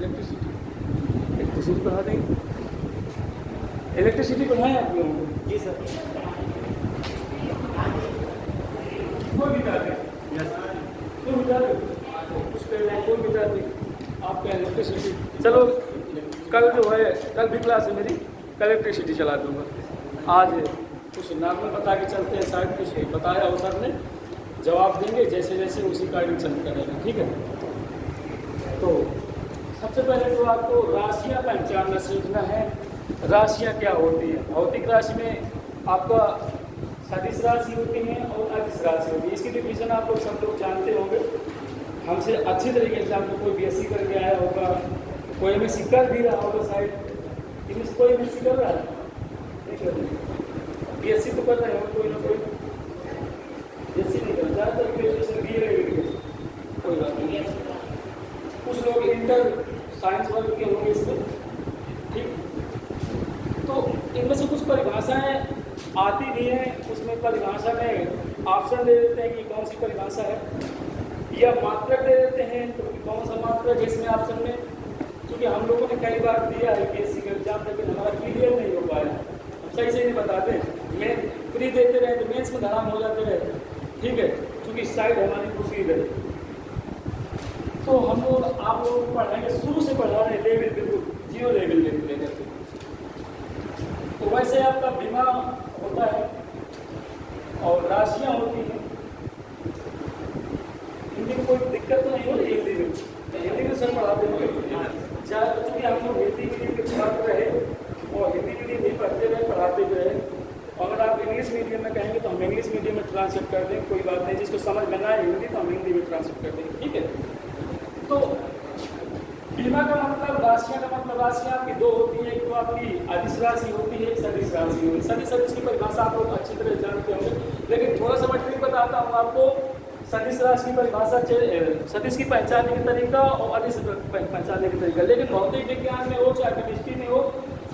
Electricity पढ़ा देंगे। Electricity पढ़ाएं आप लोगों को? जी सर। कोई बिता दे, कोई बिता दे, कुछ कर रहे हैं, कोई बिता दे आपका इलेक्ट्रिसिटी। चलो कल जो है, कल भी क्लास है मेरी, कल इलेक्ट्रिसिटी चला दूँगा। आज कुछ नॉर्मल बता के चलते हैं, शायद कुछ बताया हो सर ने, जवाब देंगे जैसे जैसे उसी का एडिशन करेंगे, ठीक है। तो सबसे पहले तो आपको राशियाँ पहचानना सीखना है। राशियाँ क्या होती है? भौतिक राशि में आपका सदिश राशि होती है और अदिश राशि होती है। इसकी डिफिनेशन आप लोग सब लोग जानते होंगे, हमसे अच्छी तरीके से। आपको कोई बीएससी करके आया होगा, कोई एमएससी कर भी रहा होगा, शायद कोई एमएससी कर रहा है, नहीं कर रही, बीएससी तो कर रहे हो कोई ना कोई, बीएससी नहीं कर, ज़्यादातर ग्रेजुएशन बी ए, कोई बात नहीं। कुछ लोग इंटर साइंस वर्ग के होंगे इसमें, ठीक। तो इनमें से कुछ परिभाषाएं आती भी हैं, उसमें परिभाषा में ऑप्शन दे देते हैं कि कौन सी परिभाषा है, या मात्रक दे देते हैं तो कौन सा मात्रक है इसमें ऑप्शन में। क्योंकि हम लोगों ने कई बार दिया है बीएससी का एग्जाम, लेकिन हमारा क्लियर नहीं हो पाया, हम सही से नहीं बताते, मेन फ्री देते रहे तो मेंस में धराम हो जाते रहे, ठीक है, क्योंकि साइड हमारी दूसरी है। तो हम लोग आप लोगों को पढ़ाएंगे, शुरू से पढ़ा रहे हैं, लेवल बिल्कुल 0 लेवल लेकर। तो वैसे आपका बीमा होता है और राशियाँ होती हैं। हिंदी में कोई दिक्कत तो नहीं हो रही? हिंदी में सर पढ़ाते होंगे ज़्यादा, चूँकि हम लोग हिंदी मीडियम के छात्र रहे और हिंदी मीडियम नहीं पढ़ते रहे, पढ़ाते भी रहे। और अगर आप इंग्लिश मीडियम में कहेंगे तो हम इंग्लिश मीडियम में ट्रांसलेट कर देंगे, कोई बात नहीं। जिसको समझ में ना आए हिंदी तो हम हिंदी में ट्रांसलेट कर देंगे, ठीक है। तो बीमा का मतलब, राशियाँ का मतलब, राशियाँ आपकी 2 होती है, एक तो आपकी अदिश राशि होती है, एक सदिश राशि होती है। सदिश की परिभाषा आप लोग अच्छी तरह जानते होंगे, लेकिन थोड़ा सा मैं ट्रिक बताता हूँ आपको। सदिश राशि की परिभाषा, सदिश की पहचानने का तरीका और अदिश पहचानने का तरीका। लेकिन भौतिक विज्ञान में हो चाहे केमिस्ट्री में हो,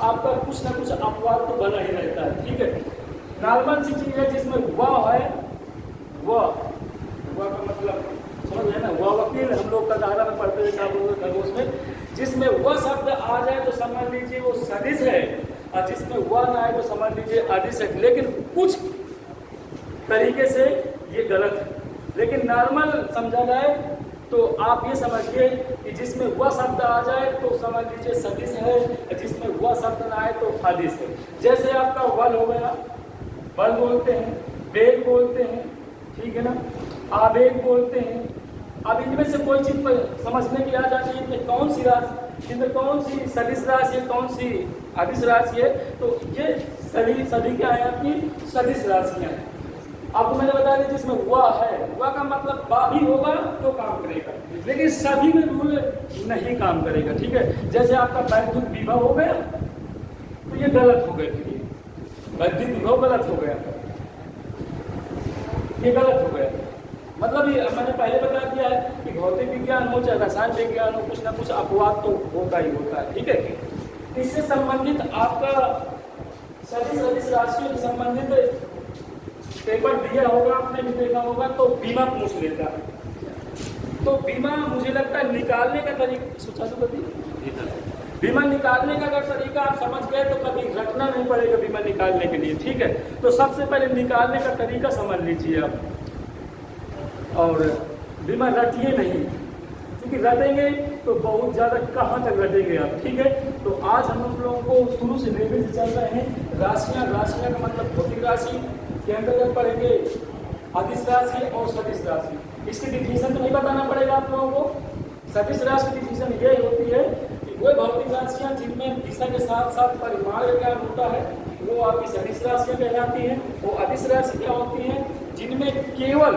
आपका कुछ ना कुछ अपवाद तो बना ही रहता है, ठीक है। नॉर्मल सी चीज़ है जिसमें वह है, वह का मतलब समझ है ना, वह वकील हम लोग का धारा में पढ़ते थे आप लोगों के खरगोश में, जिसमें वह शब्द आ जाए तो समझ लीजिए वो सदिश है, और जिसमें वह ना आए तो समझ लीजिए अदिश है। लेकिन कुछ तरीके से ये गलत है, लेकिन नॉर्मल समझा जाए तो आप ये समझिए कि जिसमें वह शब्द आ जाए तो समझ लीजिए सदिश है, जिसमें वह शब्द ना आए तो अदिश है। जैसे आपका बल हो गया, बल बोलते हैं, वेग बोलते हैं, ठीक है ना, आवेग बोलते हैं। अब इनमें से कोई चीज़ पर समझने की आ जाती है, इनमें कौन सी राशि, इनमें कौन सी सदिश राशि है, कौन सी अदिश राशि है। तो ये सभी क्या है, आपकी सदिश राशियाँ हैं। आपको मैंने बता दिया जिसमें वह है, वह का मतलब बा भी होगा तो काम करेगा, लेकिन सभी में रूल नहीं काम करेगा, ठीक है। जैसे आपका वैद्युत विभव हो गया तो ये गलत हो गया, वैद्युत विभव गलत हो गया, ये गलत हो गया। मतलब ये मैंने पहले बता दिया है कि भौतिक विज्ञान हो चाहे रसायन विज्ञान हो, कुछ ना कुछ अपवाद तो होता ही होता है, ठीक है। इससे संबंधित आपका सदिश राशियों से संबंधित पेपर दिया होगा, आपने भी देखा होगा, तो बीमा पूछ लेता है। तो बीमा मुझे लगता है निकालने का तरीका, बीमा निकालने का अगर तरीका आप समझ गए तो कभी रटना नहीं पड़ेगा बीमा निकालने के लिए, ठीक है। तो सबसे पहले निकालने का तरीका समझ लीजिए आप, और बीमा रटिए नहीं, क्योंकि रटेंगे तो बहुत ज़्यादा कहाँ तक रटेंगे आप, ठीक है। तो आज हम लोगों को शुरू से लेवल से चल रहे हैं राशियाँ का मतलब भौतिक राशि के अंतर्गत पढ़ेंगे अदिश राशि और सदिश राशि। इसकी डिफिनेशन तो नहीं बताना पड़ेगा आप लोगों को। सदिश राशि की डिफिनेशन ये होती है कि वो भौतिक राशियाँ जिनमें दिशा के साथ साथ परिमाण का ज्ञान होता है वो आपकी सदिश राशियाँ कहलाती हैं। वो अदिश राशि क्या होती हैं जिनमें केवल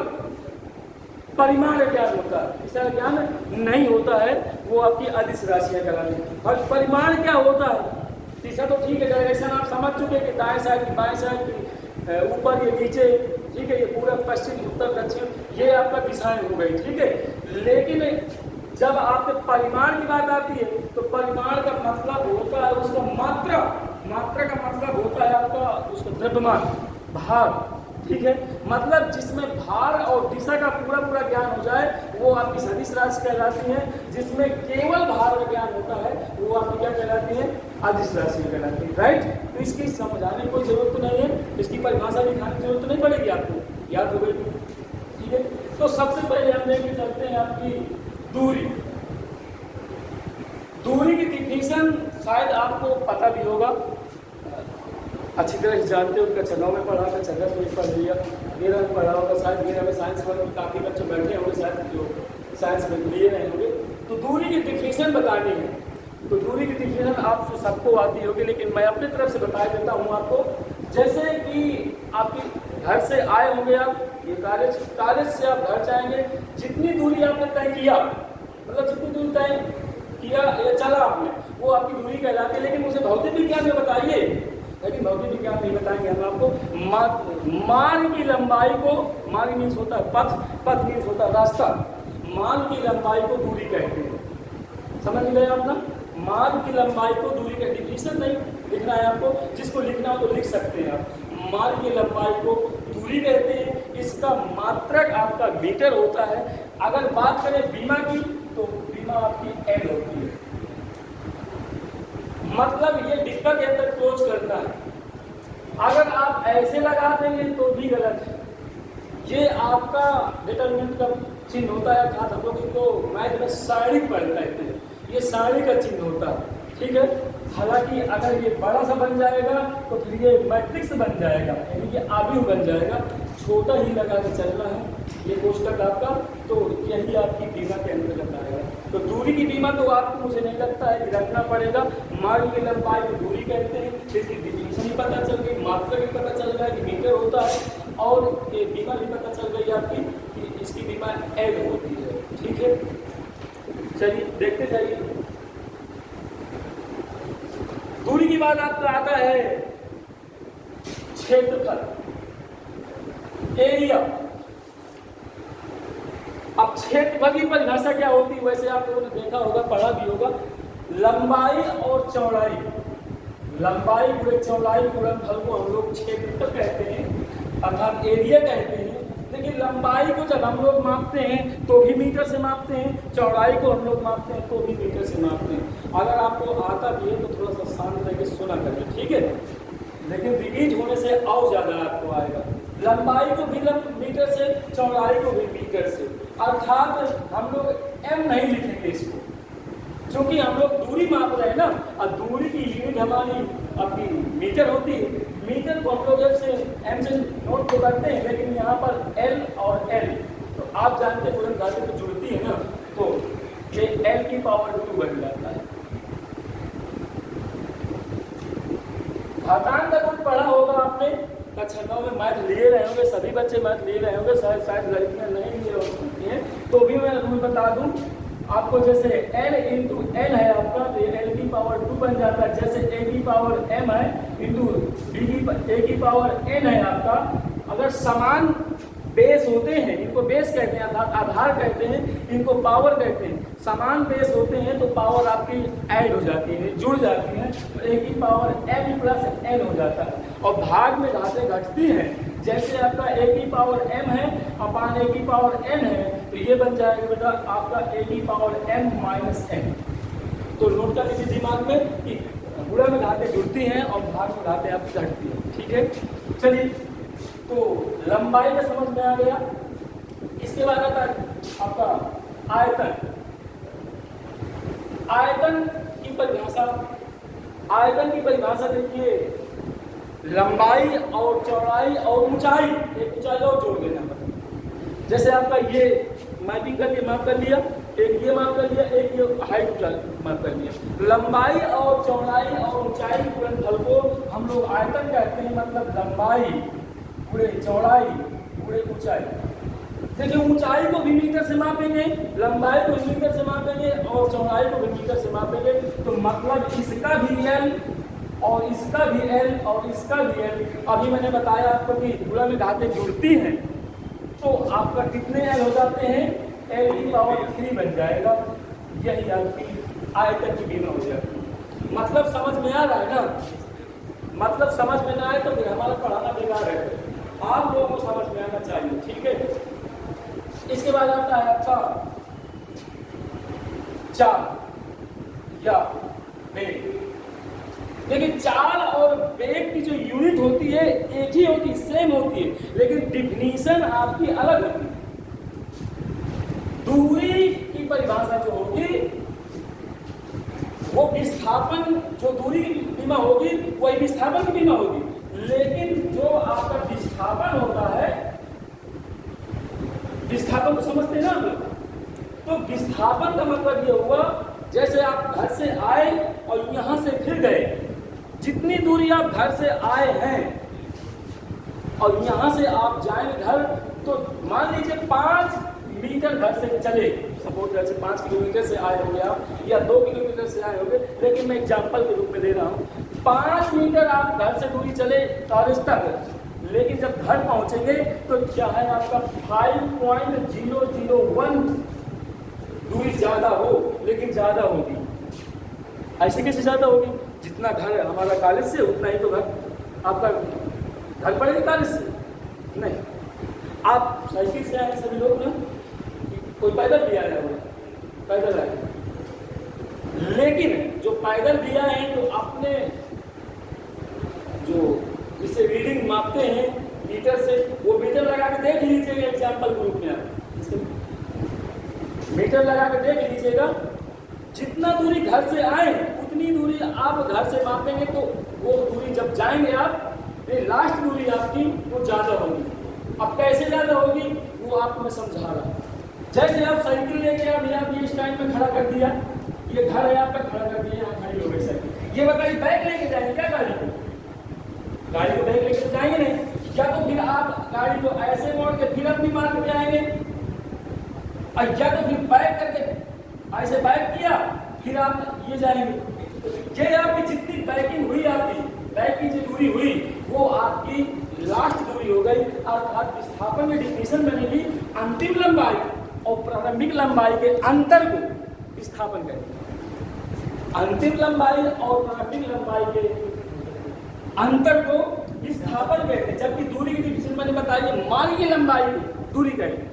परिमाण का ज्ञान होता है, दिशा का ज्ञान नहीं होता है, वो आपकी अदिश राशियाँ कहलाती हैं। और परिमाण क्या होता है, दिशा तो ठीक है, डायरेक्शन आप समझ चुके कि दाएं साइड की बाएं साइड की, ऊपर ये नीचे, ठीक है, ये पूरा पश्चिम उत्तर दक्षिण, ये आपका दिशाएं हो गई, ठीक है। लेकिन जब आपके परिमाण की बात आती है तो परिमाण का मतलब होता है उसका मात्रा का मतलब होता है आपका उसका द्रव्यमान, भार, ठीक है, मतलब जिसमें भार और दिशा का पूरा पूरा ज्ञान हो जाए वो आपकी सदिश राशि कहलाती है। जिसमें केवल भार का ज्ञान होता है वो आपकी क्या कहलाती है, अदिश राशि कहलाती है। राइट, तो इसकी समझाने की कोई जरूरत तो नहीं है, इसकी परिभाषा लिखाने की जरूरत तो नहीं पड़ेगी, आपको याद हो गई। ठीक है, तो सबसे पहले हम लेके चलते हैं आपकी दूरी। दूरी की डिफिनेशन शायद आपको पता भी होगा, अच्छी तरह से जानते हो, कक्षा 9 में पढ़ा, कक्षा 10 में पढ़ लिया, 13 में पढ़ा होगा, शायद 13 में साइंस वर्ग में काफ़ी बच्चे बैठे होंगे, शायद जो साइंस में लिए रहे होंगे। तो दूरी की डिफिनेशन बतानी है, तो दूरी की डिफिनेशन आप सबको आती होगी, लेकिन मैं अपनी तरफ से बता देता हूँ आपको। जैसे कि आपके घर से आए होंगे आप, ये कॉलेज से आप घर जाएंगे, जितनी दूरी आपने तय किया, मतलब जितनी दूरी तय किया या चला आपने, वो आपकी दूरी कहलाती है। लेकिन मुझे भौतिक विज्ञान में बताइए, लेकिन भौतिक विज्ञान नहीं बताएंगे हम आपको। मार्ग की लंबाई को, मार्ग मीन्स होता है पथ, पथ मीन्स होता है रास्ता, मार्ग की लंबाई को दूरी कहते हैं। समझ गए आप ना, मार्ग की लंबाई को दूरी का डिफिनेशन नहीं लिखना है आपको, जिसको लिखना हो तो लिख सकते हैं आप। मार्ग की लंबाई को दूरी कहते हैं, इसका मात्रक आपका मीटर होता है। अगर बात करें बीमा की, तो बीमा आपकी एल होती है, मतलब ये डिब्बा के अंदर क्लोज करना है। अगर आप ऐसे लगा देंगे तो भी गलत है, ये आपका डिटरमिनेंट का चिन्ह होता है। अर्थात हम लोग इनको मैथ में साड़ी पढ़ कहते हैं, ये साड़ी का चिन्ह होता है। ठीक है, हालांकि अगर ये बड़ा सा बन जाएगा तो फिर ये मैट्रिक्स बन जाएगा, यानी कि आव्यूह बन जाएगा। छोटा ही लगा के चलना है ये कोष्टक आपका, तो यही आपकी बीमा के अंतर्गत आएगा। तो दूरी की बीमा तो आपको, मुझे नहीं लगता है कि रखना पड़ेगा। मार्ग की लंबाई को दूरी कहते हैं, इसकी डिफिनेशन भी पता चल गई, मात्रा भी पता चल गया कि मीटर होता है, और ये बीमा भी पता चल गई आपकी कि इसकी बीमा एल होती है। ठीक है, चलिए देखते जाइए। दूरी की बात आपका आता है क्षेत्रफल, एरिया। अब क्षेत्रफल की परिभाषा क्या होती है, वैसे आप लोगों ने देखा होगा, पढ़ा भी होगा। लंबाई और चौड़ाई, लंबाई गुणे चौड़ाई गुणनफल को हम लोग क्षेत्रफल कहते हैं, अर्थात एरिया कहते हैं। लेकिन लंबाई को जब हम लोग मापते हैं तो भी मीटर से मापते हैं, चौड़ाई को हम लोग मापते हैं तो भी मीटर से मापते हैं। अगर आपको आता भी है तो थोड़ा सा शांत रह के सुना करिए, ठीक है, लेकिन रिपीट होने से और ज़्यादा आपको आएगा। लंबाई को भी मीटर से, चौड़ाई को भी मीटर से, अर्थात हम लोग एम नहीं लिखेंगे इसको, क्योंकि हम लोग दूरी माप रहे हैं ना, और दूरी की यूनिट हमारी अपनी मीटर होती है। मीटर को हम लोग से एम से नोट तो करते हैं, लेकिन यहाँ पर एल और एल, तो आप जानते हैं पूर्ण घाते तो जुड़ती है ना, तो ये एल की पावर 2 बन जाता है। घातांक का कुछ पढ़ा होगा आपने, कक्षा 9 में मैथ लिए रहे होंगे, सभी बच्चे मैथ लिए रहे होंगे, शायद लड़कियाँ नहीं लिए होती हैं, तो भी मैं रूल बता दूं आपको। जैसे n इंटू एन है आपका, तो एल की पावर 2 बन जाता है। जैसे a की पावर m है इंटू a की पावर n है आपका। अगर समान बेस होते हैं, इनको बेस कहते हैं, आधार कहते हैं, इनको पावर कहते हैं। समान बेस होते हैं तो पावर आपकी ऐड हो जाती है, जुड़ जाती है, तो a की पावर m प्लस n हो जाता है। और भाग में घातें घटती हैं, जैसे आपका a की पावर m है अपान a की पावर n है, तो ये बन जाएगा बेटा आपका a की पावर m माइनस n। तो नोट कर लीजिए दिमाग में कि गुणा में घातें जुड़ती हैं और भाग में घातें आपकी घटती हैं। ठीक है, चलिए, तो लंबाई का समझ में आ गया। इसके बाद आता है आपका आयतन। आयतन की परिभाषा, आयतन की परिभाषा देखिए, लंबाई और चौड़ाई और ऊंचाई, एक ऊंचाई और जोड़ देना पड़ेगा। जैसे आपका ये मैपिंग कर लिया, माप कर लिया, एक ये माप कर लिया, एक ये हाइट ऊंचाई माप कर लिया। लंबाई और चौड़ाई और ऊंचाई गुणनफल को हम लोग आयतन कहते हैं, मतलब लंबाई गुणे चौड़ाई गुणे ऊंचाई। देखिए, ऊंचाई को भी मीटर से मापेंगे, लंबाई को भी मीटर से मापेंगे और चौड़ाई को भी मीटर से मापेंगे, तो मतलब इसका भी एल और इसका भी एल और इसका भी एल। अभी मैंने बताया आपको कि गुणा में घातें जुड़ती हैं, तो आपका कितने एल हो जाते हैं, एल की पावर 3 बन जाएगा। यही आपकी आयतन की बीमा हो जाती है। मतलब समझ में आ रहा है ना, मतलब समझ में ना आए तो फिर हमारा पढ़ाना बेकार है। आप लोगों को समझ में आना चाहिए, ठीक है। इसके बाद आता है आपका चाल या वेग। देखिए चाल और वेग की जो यूनिट होती है एक ही होती है, सेम होती है, लेकिन डिफिनीशन आपकी अलग होती है। दूरी की परिभाषा जो होगी वो विस्थापन, जो दूरी की बीमा होगी वही विस्थापन की बीमा होगी, लेकिन जो आपका विस्थापन होता है, विस्थापन को समझते हैं ना आप लोग, तो विस्थापन का मतलब ये हुआ जैसे आप घर से आए और यहां से फिर गए, जितनी दूरी आप घर से आए हैं और यहां से आप जाएंगे घर, तो मान लीजिए 5 मीटर घर से चले, सपोज घर से 5 किलोमीटर से आए होंगे आप, या 2 किलोमीटर से आए होंगे, लेकिन मैं एग्जाम्पल के रूप में दे रहा हूँ। 5 मीटर आप घर से दूरी चले कॉलेज तक, लेकिन जब घर पहुंचेंगे तो चाहे आपका 5.001 दूरी ज्यादा हो, लेकिन ज्यादा होगी। ऐसे कैसे ज्यादा होगी? जितना घर हमारा कॉलेज से उतना ही तो घर आपका घर पड़ेगा कॉलेज से। नहीं, आप साइकिल से आए सभी लोग ना, कोई पैदल भी आया होगा, पैदल आए, लेकिन जो पैदल भी आए हैं तो अपने जो जिससे रीडिंग मापते हैं मीटर से, वो मीटर लगा के देख लीजिएगा एग्जाम्पल के रूप में। आप मीटर लगा के देख लीजिएगा, जितना दूरी घर से आए उतनी दूरी आप घर से मापेंगे, तो वो दूरी जब जाएंगे आप, लास्ट दूरी आपकी वो ज़्यादा होगी। अब कैसे ज़्यादा होगी वो आपको मैं समझा रहा हूँ। जैसे आप साइकिल लेके आप ये स्टैंड में खड़ा कर दिया, ये घर है आपका, खड़ा कर दिया, यहाँ खड़ी हो गई साइकिल। ये बताइए बैग लेके जाएंगे क्या गाड़ी को? गाड़ी को बैग लेके जाएंगे नहीं, या तो फिर आप गाड़ी को ऐसे मोड़ के फिर अपनी मार्ग पे आएंगे, और या तो फिर बैक करके ऐसे बैक किया फिर आप ये जाएंगे। ये आपकी जितनी बैकिंग हुई, आपकी बैक की जो दूरी हुई वो आपकी लास्ट दूरी हो गई। अर्थात विस्थापन में डिफिनीशन बनेगी अंतिम लंबाई और प्रारंभिक लंबाई के अंतर को विस्थापन करेंगे। अंतिम लंबाई और प्रारंभिक लंबाई के अंतर को विस्थापन कहते हैं। जबकि दूरी की डिफिनीशन मैंने बताई मार्ग की लंबाई को दूरी कहते हैं।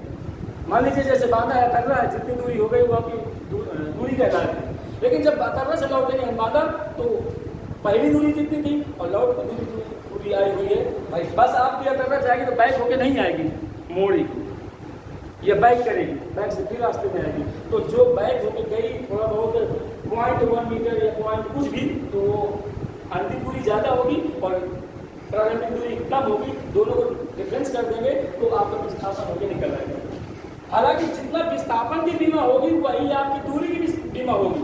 मान लीजिए जैसे बांधा है तर्रा है, जितनी दूरी हो गई वो आपकी दूरी कहता है। लेकिन जब तर्रा से लौटेंगे हम बांधा, तो पहली दूरी जितनी थी और लौट की दूरी आई हुई है भाई। बस आप भी तर्रा जाएगी तो बैक होके नहीं आएगी, मोड़ी या बैक करेगी, बैक से फिर रास्ते में आएगी। तो जो बैक होके गई थोड़ा बहुत 0.1 मीटर या पॉइंट कुछ भी, तो अंतिम दूरी ज़्यादा होगी और प्रारंभिक दूरी कम होगी। दोनों को डिफरेंस कर देंगे तो आपका विस्थापन होकर निकल आएगा। हालांकि जितना विस्थापन की बीमा होगी वही आपकी दूरी की बीमा होगी।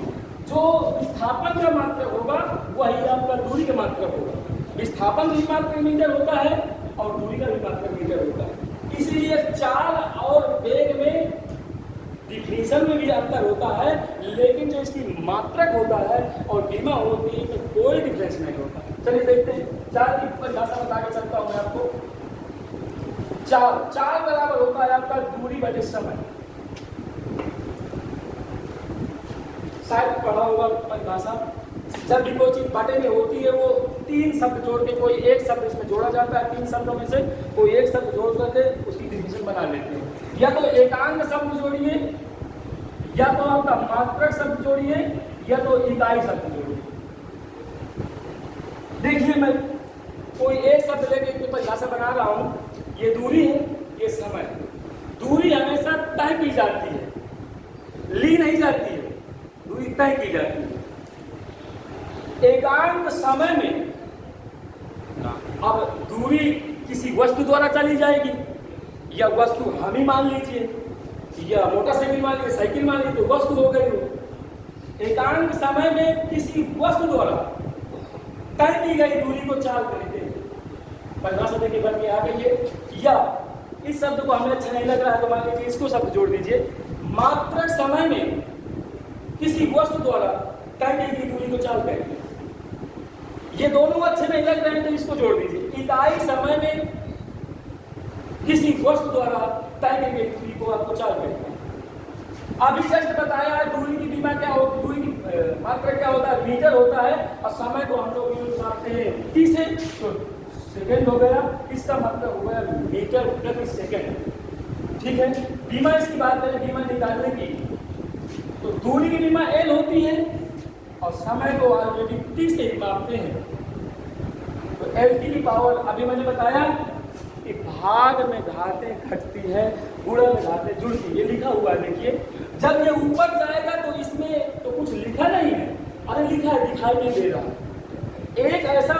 जो विस्थापन का मात्रक होगा वही आपका दूरी का मात्रक होगा। विस्थापन भी मात्रक मीटर होता है और दूरी का भी मात्रक मीटर होता है। इसीलिए चाल और वेग में डिफिनीशन में भी अंतर होता है, लेकिन जो इसकी मात्रक होता है और बीमा होती है तो कोई डिफरेंस नहीं होता। चलिए देखते हैं, चाल की परिभाषा बता के चलता हूँ मैं आपको। चाल बराबर होता है आपका दूरी बटे समय। शायद पढ़ा होगा परिभाषा। जब भी कोई चीज बटे में होती है वो 3 शब्द जोड़ के कोई एक शब्द इसमें जोड़ा जाता है। 3 शब्दों में से कोई एक शब्द जोड़ करके उसकी डिफिनीशन बना लेते हैं। या तो एकांक शब्द जोड़िए, या तो आपका मात्रक शब्द जोड़िए, या तो इकाई शब्द जोड़िए। देखिए मैं कोई एक शब्द लेके इसकी परिभाषा बना रहा हूँ। ये दूरी है, ये समय है। दूरी हमेशा तय की जाती है, ली नहीं जाती है, दूरी तय की जाती है। एकांक समय में अब दूरी किसी वस्तु द्वारा चली जाएगी, या वस्तु हम ही मान लीजिए, या मोटरसाइकिल मान लीजिए, साइकिल मान लीजिए, तो वस्तु हो गई वो। एकांक समय में किसी वस्तु द्वारा तय की गई दूरी को चाल कहते हैं। परिभाषा देखिए बन के आ गई है। या इस शब्द को हमें अच्छा नहीं लग रहा है तो मान लीजिए इसको शब्द जोड़ दीजिए। मात्रक समय में किसी वस्तु द्वारा तय की गई दूरी को चाल कहते हैं। ये दोनों अच्छे नहीं लग रहे हैं तो इसको जोड़ दीजिए। इकाई समय में किसी वस्तु द्वारा तय की गई दूरी को आपको चाल कहते हैं। अभी जस्ट बताया है दूरी की बीमा क्या होती है, दूरी की मात्रक क्या होता है, मीटर होता है, और समय को हम लोग यूज करते हैं किसे, तो सेकंड हो गया, इसका मतलब हो गया मीटर प्रति सेकंड। ठीक है, बीमा इसकी बात करें, बीमा निकालने की, तो दूरी की बीमा एल होती है और समय को ऑलरेडी टी से ही मापते हैं। तो एल की पावर अभी मैंने बताया कि भाग में घातें घटती है, गुणा में घातें जुड़ती है, ये लिखा हुआ है। देखिए जब ये ऊपर जाएगा तो इसमें तो कुछ लिखा नहीं है, अरे लिखा है दिखाई नहीं दे रहा। एक ऐसा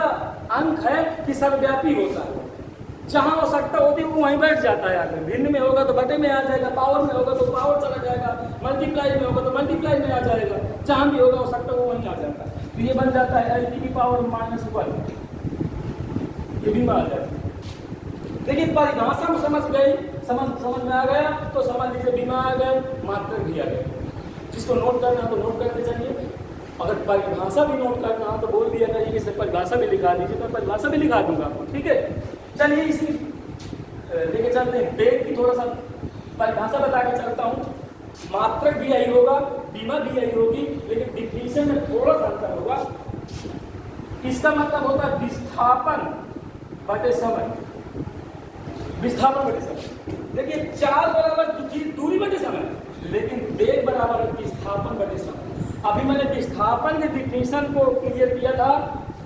अंक है कि सर्वव्यापी होता है, जहां आवश्यकता होती है वो वहीं बैठ जाता है। आगे भिन्न में होगा तो बटे में आ जाएगा, पावर में होगा तो पावर चला जाएगा, मल्टीप्लाई में होगा तो मल्टीप्लाई में आ जाएगा, जहां भी होगा आवश्यकता वो वहीं आ जाता है। तो ये बन जाता है एल की पावर -1, ये भी आ जाता है। देखिए परिभाषा में समझ गई, समझ में आ गया तो समझ लीजिए बीमा आ गए, मात्रक भी आ गए। जिसको नोट करना तो नोट करते चलिए, अगर परिभाषा भी नोट करना हो तो बोल दिया करिए कि सर परिभाषा भी लिखा दीजिए, तो परिभाषा भी लिखा दूंगा आपको। ठीक है, चलिए इसी लेके चलते हैं। बेग की थोड़ा सा परिभाषा बता के चलता हूँ। मात्रक भी यही होगा, बीमा भी यही होगी, लेकिन डिफिनीशन में थोड़ा सा अंतर होगा। इसका मतलब होता है विस्थापन बटे समय, विस्थापन बटे समय। देखिए चाल बराबर दूरी बटे समय, लेकिन वेग बराबर है विस्थापन बटे समय। अभी मैंने विस्थापन के डिफिनीशन को क्लियर किया था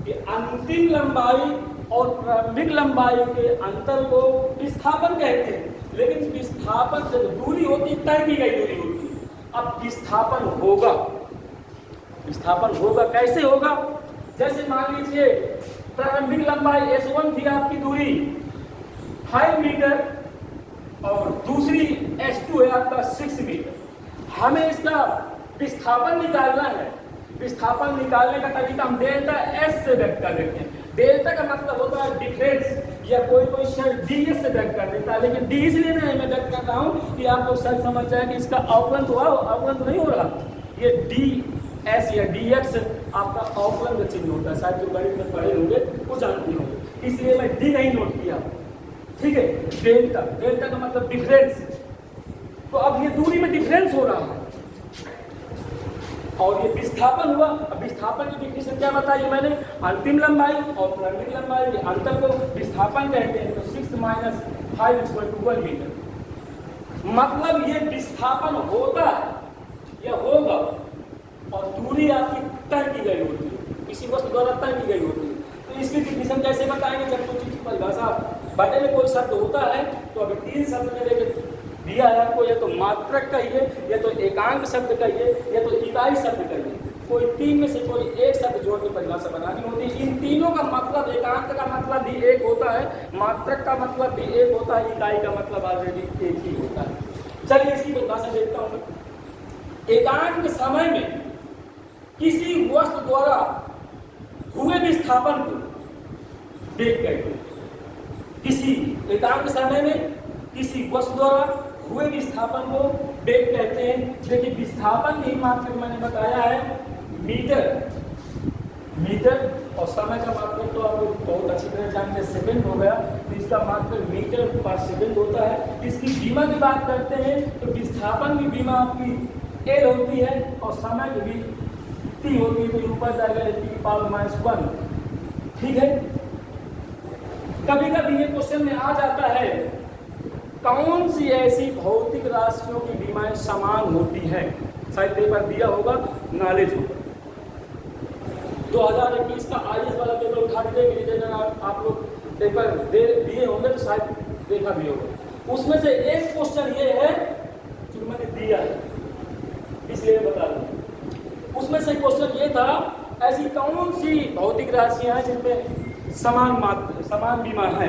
कि अंतिम लंबाई और प्रारंभिक लंबाई के अंतर को विस्थापन कहते हैं, लेकिन विस्थापन जब दूरी होती है तय की गई दूरी होती है। अब विस्थापन होगा, विस्थापन होगा कैसे होगा? जैसे मान लीजिए प्रारंभिक लंबाई S1 थी आपकी दूरी 5 मीटर और दूसरी S2 है आपका 6 मीटर। हमें इसका विस्थापन निकालना है। विस्थापन निकालने का तरीका हम डेल्टा S से व्यक्त कर देते हैं। डेल्टा का मतलब होता है डिफरेंस, या कोई शब्द डी से व्यक्त कर देता है, लेकिन डी इसलिए मैं व्यक्त कर रहा हूँ कि आप लोग सर समझ जाए कि इसका अवकलन तो अवकलन तो नहीं हो रहा। ये डी एस या डी एक्स आपका अवकलन का चिन्ह होता है, शायद जो गणित में पढ़े होंगे वो जानते होंगे, इसलिए मैं डी नहीं नोट किया। ठीक है, डेल्टा, डेल्टा का मतलब डिफरेंस। तो अब ये दूरी में डिफरेंस हो रहा है और ये विस्थापन हुआ। अब विस्थापन की डिफिनीशन क्या बताई मैंने? अंतिम लंबाई और प्रारंभिक लंबाई के अंतर को विस्थापन कहते हैं। तो 6 - 5 = 1 मीटर। मतलब ये विस्थापन होता है या होगा और दूरी आपकी तय की गई होती है, किसी वस्तु द्वारा तय की गई होती है। तो इसकी डिफिनीशन कैसे बताएंगे? जब कोई चीज की परिभाषा बटे में कोई शब्द होता है तो अभी 3 शब्द में लेकर दिया है आपको, या तो मात्रक कहिए, या तो एकांक शब्द कहिए, या तो इकाई शब्द कहिए। कोई 3 में से कोई एक शब्द जोड़ के परिभाषा बनानी होती है। इन तीनों का मतलब, एकांक का मतलब भी एक होता है, मात्रक का मतलब भी एक होता है, इकाई का मतलब ऑलरेडी एक ही होता है। चलिए इसकी परिभाषा देखता हूँ। एकांक समय में किसी वस्तु द्वारा हुए विस्थापन को वेग कहते हैं। किसी एकांक समय में किसी वस्तु द्वारा हुए विस्थापन को वेग कहते हैं। देखिए विस्थापन की मात्रक मैंने बताया है मीटर, मीटर, और समय का मात्रक तो आप लोग बहुत अच्छी तरह जानते हैं, सेकंड हो गया। तो इसका मात्रक मीटर पर सेकंड होता है। इसकी बीमा की बात करते हैं तो विस्थापन की बीमा आपकी एल होती है और समय की भी टी होती है, तो ऊपर जाएगा (10⁻⁻1). ठीक है, कभी कभी ये क्वेश्चन में आ जाता है कौन सी ऐसी भौतिक राशियों की बीमाएं समान होती हैं? शायद पेपर दिया होगा, नॉलेज होगा। 2021 का IAS वाला पेपर उठा के देख लीजिए, अगर आप लोग पेपर दिए होंगे तो शायद देखा भी होगा। उसमें से एक क्वेश्चन ये है जो मैंने दिया है, इसलिए बता दूं। उसमें से क्वेश्चन ये था ऐसी कौन सी भौतिक राशियां हैं जिनमें समान बीमा है?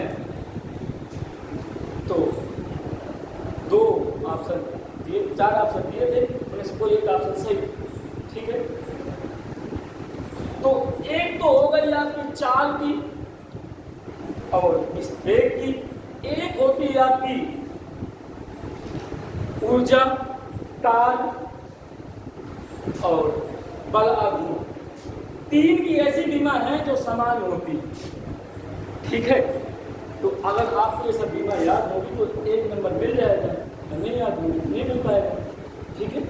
तो 2 ऑप्शन दिए, 4 ऑप्शन दिए थे, उनमें से कोई एक ऑप्शन सही। ठीक है, तो एक तो हो गई आपकी चाल की और इस वेग की, एक होती है आपकी ऊर्जा, काल और बल आघूर्ण। 3 की ऐसी बीमा है जो समान होती है। ठीक है, तो अगर आपको ये सब बीमा याद होगी तो 1 नंबर मिल जाएगा, नहीं याद होगी नहीं मिल पाएगा। ठीक है,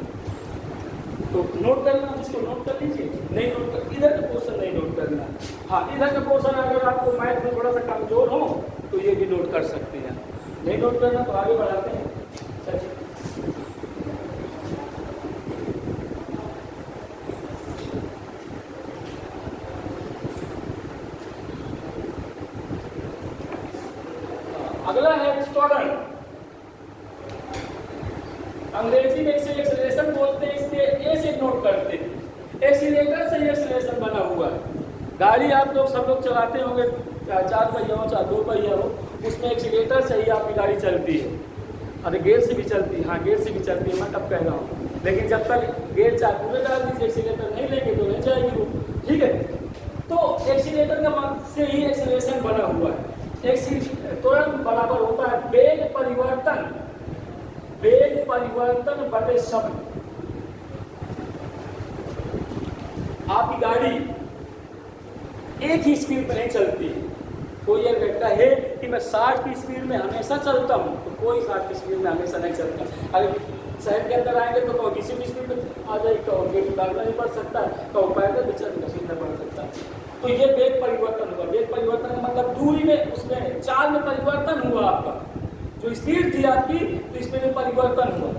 तो नोट करना, जिसको नोट कर लीजिए, नहीं नोट कर, इधर का क्वेश्चन नहीं नोट करना। हाँ, इधर का पोर्शन अगर आपको मैथ में थोड़ा सा कमजोर हो तो ये भी नोट कर सकते हैं, नहीं नोट करना तो आगे बढ़ाते हैं। चलिए अगला है त्वरण। अंग्रेजी में इसे एक्सेलरेशन बोलते हैं, इसलिए ए से नोट करते हैं। एक्सीलरेटर से एक्सेलरेशन बना हुआ है। गाड़ी आप लोग सब लोग चलाते होंगे, चाहे 4 पहिया हो चाहे 2 पहिया हो, उसमें एक्सीलरेटर से ही आपकी गाड़ी चलती है। अरे गियर से भी चलती है, हाँ गियर से भी चलती है, मैं कब कह रहा हूँ, लेकिन जब तक गियर चाहे पूरे डाल दीजिए, एक्सीलरेटर नहीं लेंगे तो नहीं जाएगी वो, ठीक है। तो एक्सीलरेटर का से ही एक्सेलरेशन बना हुआ है। त्वरण बराबर होता है वेग परिवर्तन बटे समय। आपकी गाड़ी एक ही स्पीड में नहीं चलती है। कोई ये कहता है कि मैं 60 की स्पीड में हमेशा चलता हूँ, तो कोई 60 की स्पीड में हमेशा नहीं चलता। अगर शहर के अंदर आएंगे तो कहो किसी भी स्पीड में आ जाएगी, कहो गेट भागना नहीं पड़ सकता है, कहो पैदल भी चलना सीखना पड़ सकता है। तो ये वेग परिवर्तन हुआ। वेग परिवर्तन का मतलब दूरी में, उसमें चाल में परिवर्तन हुआ। आपका जो स्पीड थी आपकी, तो स्पीड में परिवर्तन हुआ।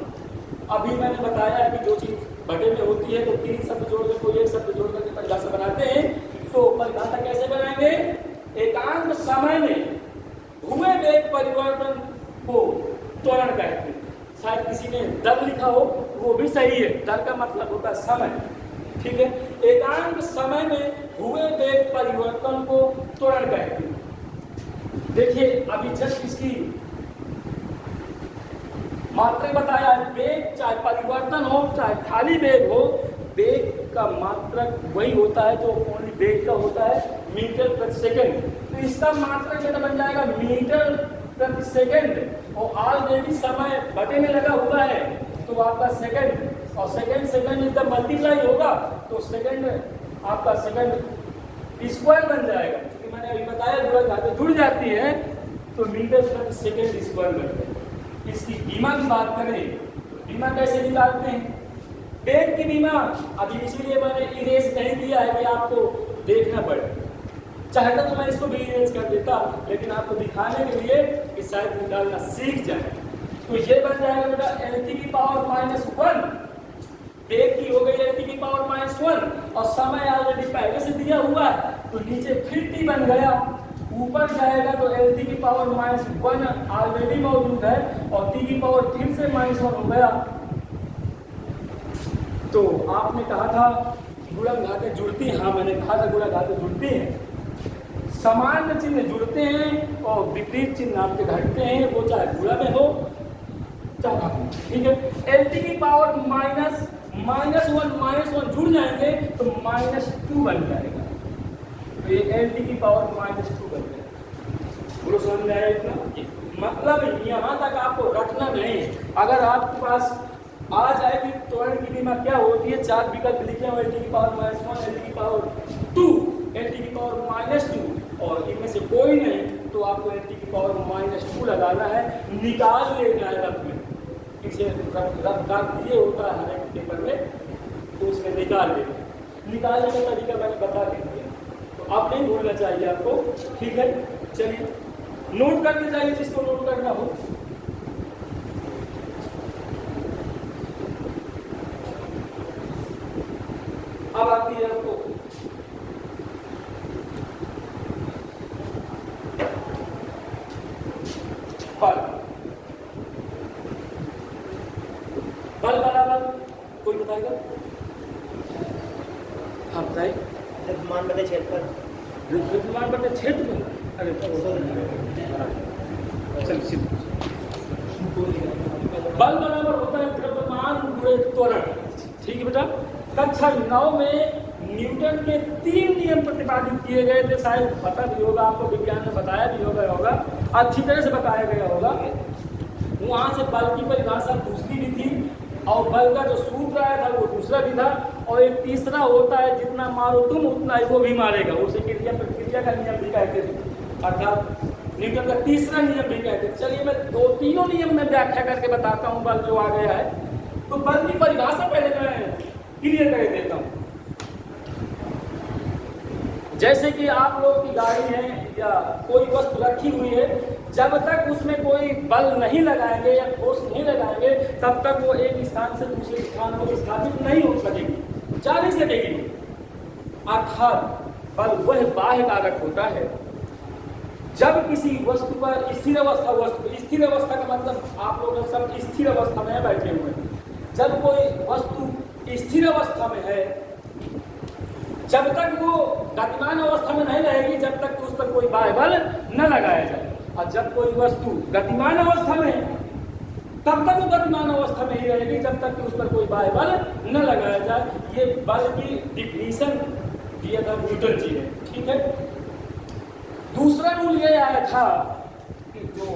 अभी मैंने बताया कि जो चीज़ बटे में होती है तो 3 शब्द जोड़ के कोई एक शब्द जोड़ करके परिभाषा बनाते हैं। तो परिभाषा कैसे बनाएंगे? एकांक समय में हुए वेग परिवर्तन को त्वरण कहते हैं। शायद किसी ने दर लिखा हो, वो भी सही है, दर का मतलब होता है समय, ठीक है। एकांक समय में हुए वेग परिवर्तन को त्वरण कहते हैं। देखिए अभी जस्ट इसकी मात्रा बताया है। वेग चाहे परिवर्तन हो चाहे खाली वेग हो, वेग का मात्रक वही होता है जो ओनली वेग का होता है, मीटर प्रति सेकंड। तो इसका मात्रक क्या बन जाएगा? मीटर प्रति सेकंड। और ऑलरेडी समय बटे में लगा हुआ है तो आपका सेकंड, और सेकंड एकदम मल्टीप्लाई होगा तो सेकंड आपका सेकंड स्क्वायर बन जाएगा। क्योंकि मैंने अभी बताया जुड़ा घातें जुड़ जाती है तो मीटर प्रति सेकंड स्क्वायर बनता है। इसकी बीमा की बात करें, बीमा कैसे निकालते हैं? वेग की बीमा अभी इसीलिए मैंने इरेज नहीं किया है कि आपको देखना पड़े। चाहता तो मैं इसको भी इरेज कर देता, लेकिन आपको दिखाने के लिए कि शायद निकालना सीख जाए। तो ये बन जाएगा बेटा एल की पावर -1। वेग की हो गई एल की पावर -1 और समय ऑलरेडी पहले से दिया हुआ है तो नीचे फिर टी बन गया, ऊपर जाएगा तो एल की पावर -1 ऑलरेडी मौजूद है और टी की पावर फिर से -1 हो गया। तो आपने कहा था गुणा घातें जुड़ती हैं, हाँ मैंने कहा था गुणा घातें जुड़ती हैं, समान चिन्ह जुड़ते हैं और विपरीत चिन्ह आपके घटते हैं, वो चाहे गुणा में हो चाहे, ठीक है। एल की पावर -1 जुड़ जाएंगे तो -2 बन जाएगा। तो ये एल की पावर -2 बन जाएगा। बोलो समझ में आया इतना? मतलब यहाँ तक आपको रखना नहीं। अगर आपके पास आ जाए कि त्वरण की बीमा क्या होती है, 4 विकल्प लिखे हो, एल की पावर -1, एल की पावर 2, एल की पावर -2 और इनमें से कोई नहीं तो आपको एल की पावर -2 लगाना है, निकाल लेना है रफ में। इसे रफ दिए होता है हर एक पेपर में, तो उसमें निकाल लेना। निकालने का तरीका मैंने बता दिया, तो आप नहीं भूलना चाहिए आपको, ठीक है। चलिए नोट करके जाइए जिसको नोट करना हो। अब आती है आपको बल। बल बराबर कोई बताएगा? हाँ बताइए। द्रव्यमान बटे क्षेत्रफल। द्रव्यमान बटे क्षेत्रफल। अरे चलिए, बल बराबर होता है द्रव्यमान गुणे त्वरण, ठीक है बेटा। कक्षा 9 में न्यूटन के 3 नियम प्रतिपादित किए गए थे, शायद पता भी होगा आपको, विज्ञान में बताया भी होगा, अच्छी तरह से बताया गया होगा। वहाँ से बल की परिभाषा दूसरी भी थी और बल का जो सूत्र आया था वो दूसरा भी था, और एक तीसरा होता है जितना मारो तुम उतना ही वो भी मारेगा, उसे क्रिया प्रतिक्रिया का नियम भी कहते थे, अर्थात न्यूटन का तीसरा नियम भी कहते थे। चलिए मैं तीनों नियम में व्याख्या करके बताता हूँ बल जो आ गया है। तो बल की परिभाषा पहले मैं क्लियर कर देता हूँ। जैसे कि आप लोग की गाड़ी है या कोई वस्तु रखी हुई है, जब तक उसमें कोई बल नहीं लगाएंगे या फोर्स नहीं लगाएंगे तब तक वो एक स्थान से दूसरे स्थान पर स्थापित नहीं हो सकेगी, जा नहीं सकेगी। अर्थात बल वह बाह्य कारक होता है। जब किसी वस्तु पर स्थिर अवस्था, वस्तु स्थिर अवस्था का मतलब आप लोग सब स्थिर अवस्था में बैठे हुए हैं। जब कोई वस्तु स्थिर अवस्था में है, जब तक वो गतिमान अवस्था में नहीं रहेगी जब तक उस पर कोई बाह्य बल न लगाया जाए, और जब कोई वस्तु गतिमान अवस्था में है तब तक वो गतिमान अवस्था में ही रहेगी जब तक कि उस पर कोई बाह्य बल न लगाया जाए। ये बल की डिफिनीशन दिया था न्यूटन जी ने, ठीक है। दूसरा रूल ये आया था कि जो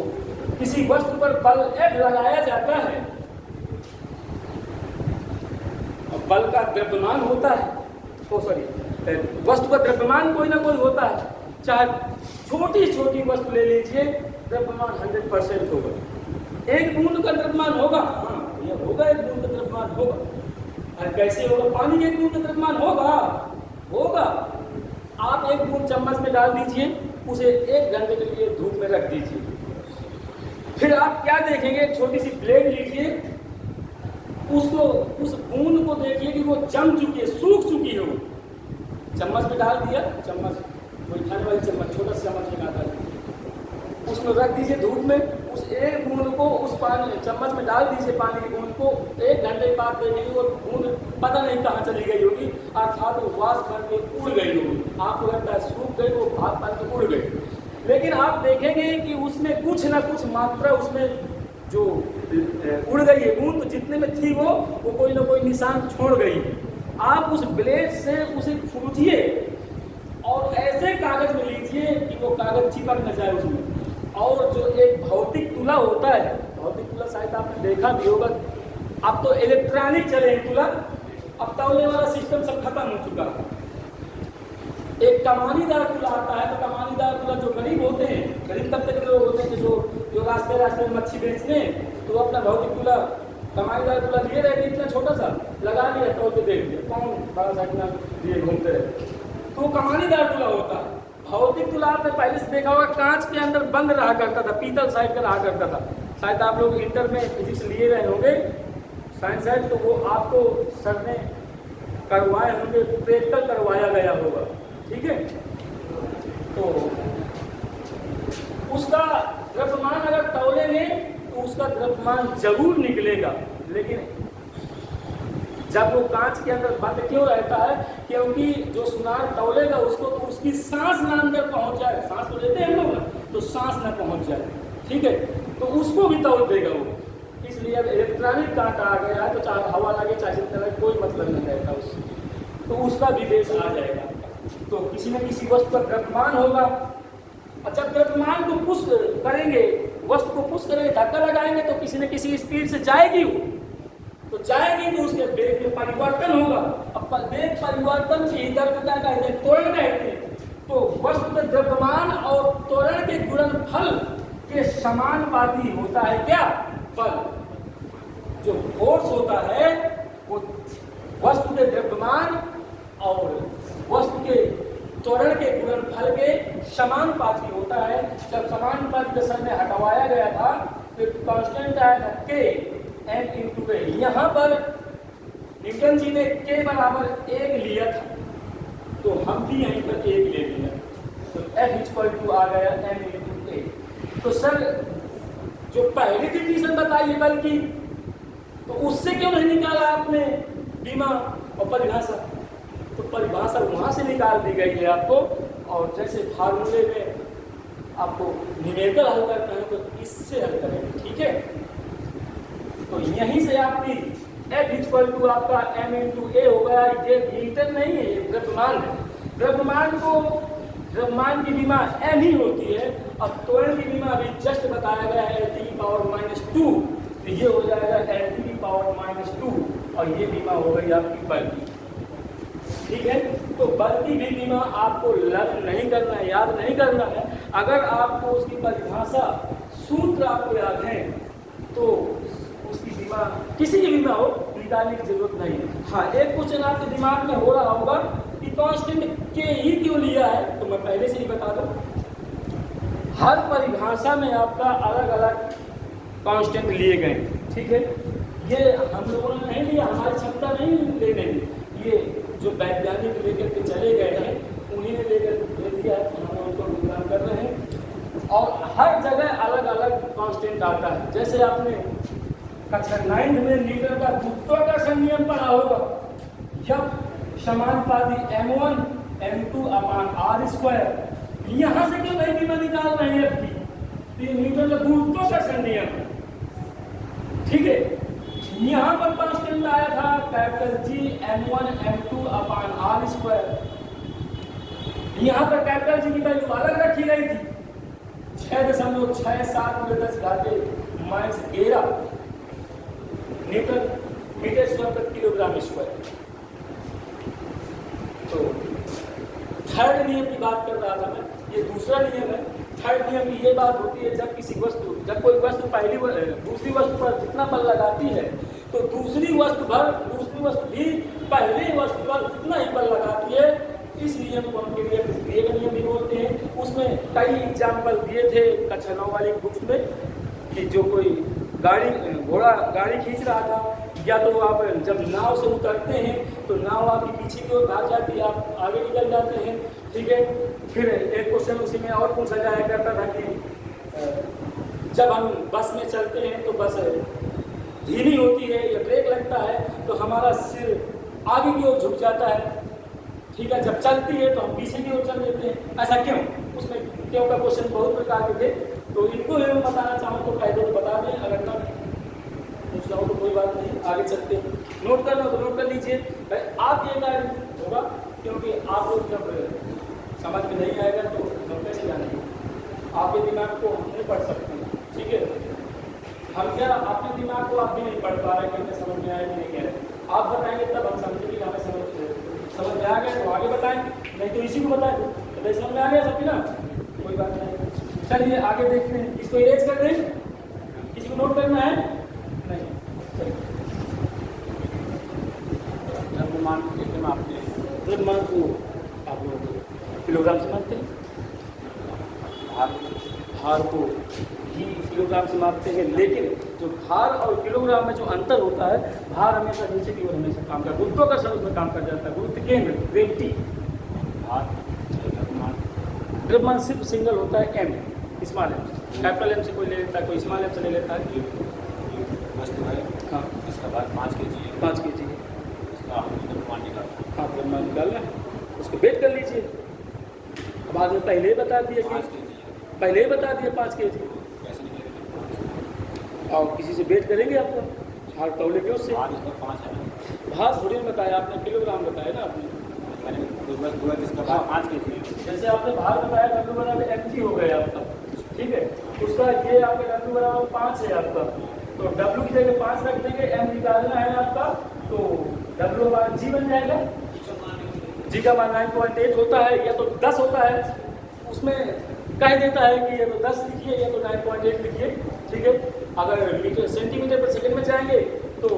किसी वस्तु पर बल F लगाया जाता है और बल का द्रव्यमान होता है, वस्तु का द्रव्यमान कोई ना कोई होता है, चाहे छोटी छोटी वस्तु ले लीजिए, द्रव्यमान 100% होगा। एक बूंद का द्रव्यमान होगा, हाँ ये होगा, एक बूंद का द्रव्यमान होगा। और कैसे होगा? पानी के एक बूंद का द्रव्यमान होगा। आप एक बूंद चम्मच में डाल दीजिए, उसे 1 घंटे के लिए धूप में रख दीजिए, फिर आप क्या देखेंगे, एक छोटी सी ब्लेड लीजिए, उसको उस बूंद को देखिए कि वो जम चुकी है, सूख चुकी है। वो चम्मच में डाल दिया, चम्मच कोई खाने वाली चम्मच, छोटा सा चम्मच लगाता है, उसमें रख दीजिए धूप में, उस एक बूंद को उस पानी चम्मच में डाल दीजिए, पानी की बूंद को 1 घंटे बाद देखेंगे वो बूंद पता नहीं कहाँ चली गई होगी, अर्थात वो वाष्प बन के उड़ गई होगी। आपको लगता है सूख गई, वो भाप बन के उड़ गई, लेकिन आप देखेंगे कि उसमें कुछ ना कुछ मात्रा उसमें जो उड़ गई है बूंद, तो जितने में थी वो कोई ना कोई निशान छोड़ गई है। आप उस ब्लेड से उसे खींचिए और ऐसे कागज में लीजिए कि वो कागज चिपक न जाए उसमें। और जो एक भौतिक तुला होता है, भौतिक तुला शायद आपने देखा भी होगा, अब तो इलेक्ट्रॉनिक चले हैं तुला, अब तौलने वाला सिस्टम सब खत्म हो चुका है। एक कमानीदार तुला आता है, तो कमानीदार तुला जो गरीब होते हैं, गरीब तबके के लोग होते हैं, जो रास्ते में मच्छी बेचने, तो अपना भौतिक तुला, कमानीदार तुला लिए रहते, इतना छोटा सा लगा लिया, तौल के देख दिया, कौन बड़ा सा इतना लिए घूमते रहे, तो कमानीदार तुला होता है। भौतिक तुला आपने पहले से देखा होगा, कांच के अंदर बंद रहा करता था, पीतल साइड का रहा करता था। शायद आप लोग इंटर में फिजिक्स लिए रहे होंगे, साइंस साइड, तो वो आपको सर ने करवाए होंगे, प्रैक्टिकल करवाया गया होगा, ठीक है। तो उसका द्रव्यमान अगर तौलेंगे तो उसका द्रव्यमान जरूर निकलेगा, लेकिन जब वो कांच के अंदर बंद क्यों रहता है? क्योंकि जो सुनार तौलेगा उसको, तो उसकी सांस ना अंदर पहुंच जाए, सांस तो लेते हैं हम लोग ना, तो सांस ना पहुंच जाए, ठीक है, तो उसको भी तौल देगा वो। इसलिए अब इलेक्ट्रॉनिक कांटा आ गया है, तो चाहे हवा लगे चाहे जितना लगे, कोई मतलब नहीं रहता उससे, तो उसका विदेश आ जाएगा। तो किसी न किसी वस्तु का द्रव्यमान होगा, और जब द्रव्यमान को पुश करेंगे, वस्तु को पुश करेंगे, धक्का लगाएंगे, तो किसी न किसी स्पीड से जाएगी वो, तो जाएगी तो उसके वेग में परिवर्तन होगा। अब वेग परिवर्तन के इधर को क्या कहते हैं? त्वरण कहते हैं। तो वस्तु के द्रव्यमान और त्वरण के गुणनफल के समानुपाती होता है क्या? बल। जो फोर्स होता है वो वस्तु के द्रव्यमान और वस्तु के त्वरण के गुणनफल के समानुपाती होता है। जब समानुपाती के सर में हटवाया गया था, तो कांस्टेंट आया था k m × a। यहाँ पर न्यूटन जी ने k बराबर 1 लिया था, तो हम भी यहीं पर 1 ले लिया, तो F आ गया m × a। तो सर जो पहली डिफिनीशन बताई है बल की, तो उससे क्यों नहीं निकाला आपने विमा और परिभाषा? तो परिभाषा वहाँ से निकाल दी गई है आपको, और जैसे फार्मूले में आपको न्यूमेरिकल हल करना है तो इससे हल करेंगे, ठीक है। तो यहीं से आपकी F आपका m × a हो गया। ये मीटर नहीं है, ये द्रव्यमान है। द्रव्यमान की विमा m ही होती है, और त्वरण की विमा अभी जस्ट बताया गया है L⁻², तो ये हो जाएगा L⁻², और ये विमा हो गई आपकी बल की, ठीक है। तो बल की भी विमा आपको लर्न नहीं करना है, याद नहीं करना है। अगर आपको उसकी परिभाषा सूत्र आपको याद है तो उसकी विमा, किसी की विमा हो, निकालने की जरूरत नहीं है। हाँ, एक क्वेश्चन आपके दिमाग में हो रहा होगा कि कांस्टेंट के ही क्यों लिया है, तो मैं पहले से ही बता दूं, हर परिभाषा में आपका अलग अलग कांस्टेंट लिए गए हैं, ठीक है। ये हम लोगों ने नहीं लिया, हमारी क्षमता नहीं लेने दी, ये जो वैज्ञानिक लेकर के चले गए हैं उन्हीं ने लेकर दे दिया, हम उनको गुणगान कर रहे हैं। और हर जगह अलग अलग कांस्टेंट आता है। जैसे आपने कक्षा 9 में न्यूटन का गुरुत्वाकर्षण नियम पढ़ा होगा, जब समानुपाती m1 m2 अपान r स्क्वायर, यहाँ से क्यों नहीं बीमा निकाल रहे हैं आपकी, तो ये न्यूटन का गुरुत्वाकर्षण नियम है, ठीक है। यहाँ पर कांस्टेंट आया था कैपिटल G m1 m2 अपान r स्क्वायर, यहाँ पर कैपिटल G की वैल्यू अलग रखी गई थी 6.67 × 10⁻11 न्यूटन मीटर स्क्वायर प्रति किलोग्राम स्क्वायर। तो थर्ड नियम की बात कर रहा था मैं, ये दूसरा नियम है। थर्ड नियम की ये बात होती है, जब कोई वस्तु दूसरी वस्तु पर जितना बल लगाती है, तो दूसरी वस्तु भी पहली वस्तु पर उतना ही बल लगाती है। इस नियम को हम क्रिया नियम भी बोलते हैं। उसमें कई एग्जाम्पल दिए थे कक्षा 9 वाली बुक्स में, कि जो कोई घोड़ा गाड़ी खींच रहा था, या तो आप जब नाव से उतरते हैं तो नाव आपकी पीछे की ओर भाग जाती है, आप आगे निकल जाते हैं, ठीक है। फिर एक क्वेश्चन उसी में और पूछा जाया करता था कि जब हम बस में चलते हैं तो बस धीमी होती है या ब्रेक लगता है तो हमारा सिर आगे की ओर झुक जाता है, ठीक है। जब चलती है तो हम पीछे की ओर चल देते हैं, ऐसा क्यों? उसमें क्यों का क्वेश्चन बहुत प्रकार के थे, तो इनको मैं बताना चाहूँ तो पहले तो बता दें, अगर ना पूछना हो तो कोई बात नहीं, आगे चलते हैं। नोट करना हो तो नोट कर लीजिए। आप ये कार्य होगा, क्योंकि आप लोग जब समझ में नहीं आएगा तो हम कैसे जानेंगे, आपके दिमाग को हम नहीं पढ़ सकते, ठीक है। हम क्या अपने दिमाग को आप भी नहीं पढ़ पा रहे कि हमें समझ में आया कि नहीं आया। आप बताएंगे तब हम समझेंगे कि हमें समझ में आ गया तो आगे बताएं, नहीं तो इसी को बताएं। तो समझ में आ गया सबकी ना, कोई बात नहीं। चलिए आगे देखते हैं, इसको इरेज कर दें, किसी को नोट करना है नहीं, चलिए। द्रव्यमान कितने मापते हैं? द्रव्यमान को आप लोग किलोग्राम से मापते हैं, भार को ही किलोग्राम से मापते हैं। लेकिन जो भार और किलोग्राम में जो अंतर होता है, भार हमेशा नीचे की ओर हमेशा काम करता है, गुरुत्वाकर्षण उसमें काम कर जाता है, गुरुत्व केंद्र ग्रेविटी। भार द्रव्यमान सिर्फ सिंगल होता है m, small m, capital M से कोई ले लेता है, कोई स्मॉल m से ले लेता है। वस्तु है, हाँ, इसका भार 5 kg है, 5 kg है, इसका द्रव्यमान निकालना है। हाँ, द्रव्यमान निकालना है, उसको वेट कर लीजिए। बाद में पहले ही बता दिए कि 5 kg है, पहले ही बता दिए 5 kg, कैसे निकालेंगे? और किसी से वेट करेंगे आपको, भार तौले के उससे। भार इसका 5 है ना, भार थोड़ी में बताया आपने, किलोग्राम बताया ना आपने। मैंने इसका भार 5 kg है। जैसे आपने भार बताया W बराबर mg हो गया आपका, ठीक है। उसका ये आपका W बराबर 5 है आपका, तो W की जगह 5 रख देंगे, m निकालना है आपका, तो W बराबर g बन जाएगा। g का मान 9.8 होता है या तो 10 होता है, उसमें कह देता है कि या तो 10 लिखिए या तो 9.8 लिखिए, ठीक है। अगर मीटर सेंटीमीटर पर सेकंड में जाएंगे तो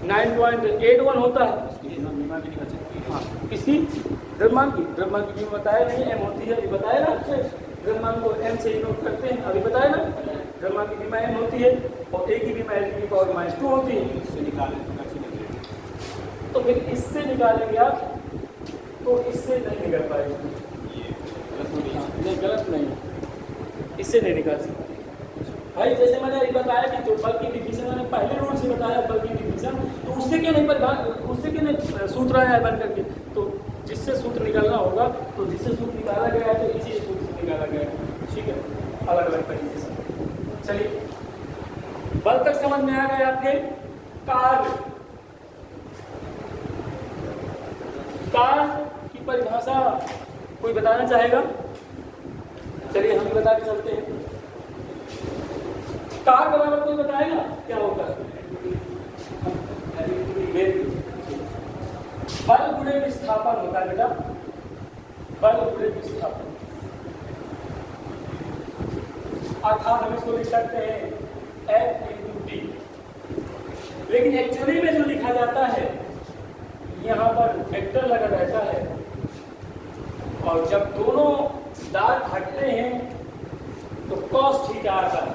9.81 होता है। इसकी बीमा भी निकल सकती है। हाँ, किसकी? द्रव्यमान की बीमा बताया नहीं, m होती है, अभी बताया ना आपसे। द्रव्यमान को m से ही नोट करते हैं, अभी बताया ना। द्रव्यमान की बीमा m होती है और a की बीमा l की पावर -2 होती है। इससे निकालें तो कैसे निकलेगी? तो फिर इससे निकालेंगे आप, तो इससे नहीं निकल पाएगी। ये गलत हो रही है। नहीं, गलत नहीं, इससे नहीं निकाल सकते भाई। जैसे मैंने ये बताया कि जो बल की डिफिनेशन मैंने पहले रूल से बताया, बल की डिफिनेशन, तो उससे क्यों नहीं सूत्र आया है बन करके, तो जिससे सूत्र निकालना होगा, तो जिससे सूत्र निकाला गया है तो इसी सूत्र से निकाला गया है, ठीक है, अलग अलग तरीके से। चलिए, बल तक समझ में आ गए आपके। कार्य की परिभाषा कोई बताना चाहेगा? चलिए हम बता के चलते हैं। कार्य बराबर कोई बताएगा क्या होता है? बल गुणे विस्थापन होता है बेटा, बल गुणे विस्थापन। अर्थात हम इसको लिख सकते हैं F × D, लेकिन एक्चुअली में जो लिखा जाता है यहाँ पर वेक्टर लगा रहता है, और जब दोनों डार्ट हटते हैं तो कॉस थीटा आता है।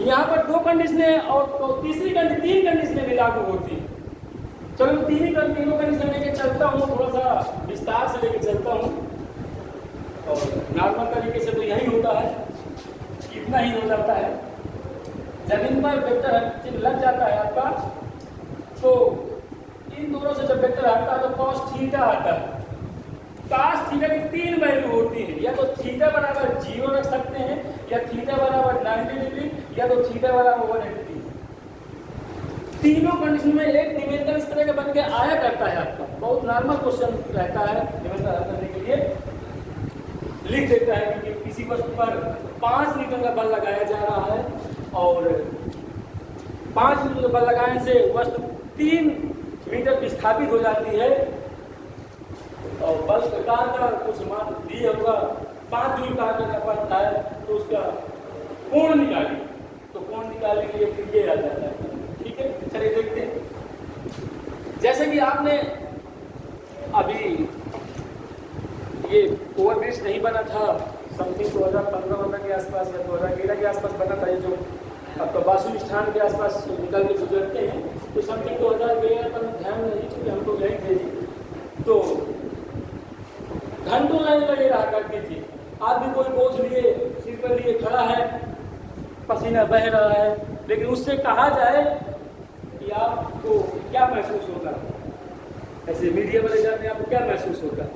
यहाँ पर दो कंडीशनें और तो तीसरी तीन कंडीशनें भी लागू होती हैं। चलो तीनों कंडीशन लेके चलता हूँ, थोड़ा सा विस्तार से लेके चलता हूँ। और नॉर्मल तरीके से तो यही होता है, इतना ही हो जाता है। जमीन पर वेक्टर लग जाता है आपका, तो इन दोनों से जब वेक्टर हटता है तो कॉस थीटा आता है। कॉस थीटा की तीन वैल्यू होती है, या तो थीटा बराबर 0 रख सकते हैं, या थीटा बराबर 90 डिग्री, या तो थीटा बराबर 180। तीनों कंडीशन में एक निवेदन इस तरह का बन के आया करता है आपका। बहुत नॉर्मल क्वेश्चन रहता है, निवेदन हल करने के लिए लिख देता है कि किसी वस्तु पर 5 न्यूटन का बल लगाया जा रहा है और 5 न्यूटन का बल लगाने से वस्तु 3 मीटर विस्थापित हो जाती है और बल प्रकार का कुछ मान दिए होगा 5 जूल का करना पड़ता है, तो उसका कोण निकालिए। तो कोण निकालने के लिए फिर ये आ जाता है। ठीक है, चलिए देखते हैं। जैसे कि आपने अभी ये ओवरब्रिज नहीं बना था, समथिंग 2015 के आसपास या 2013 के आसपास बना था, ये जो आपका बासुल स्थान के आसपास निकल के गुजरते हैं, तो समथिंग 2013 पर ध्यान नहीं, क्योंकि हमको यही थे। तो घंटों लाइन लगे रहा करती थी। आदमी कोई बोझ लिए सिर पर लिए खड़ा है, पसीना बह रहा है, लेकिन उससे कहा जाए कि आपको क्या महसूस होगा, ऐसे मीडिया वाले जाते हैं, आपको क्या महसूस होगा?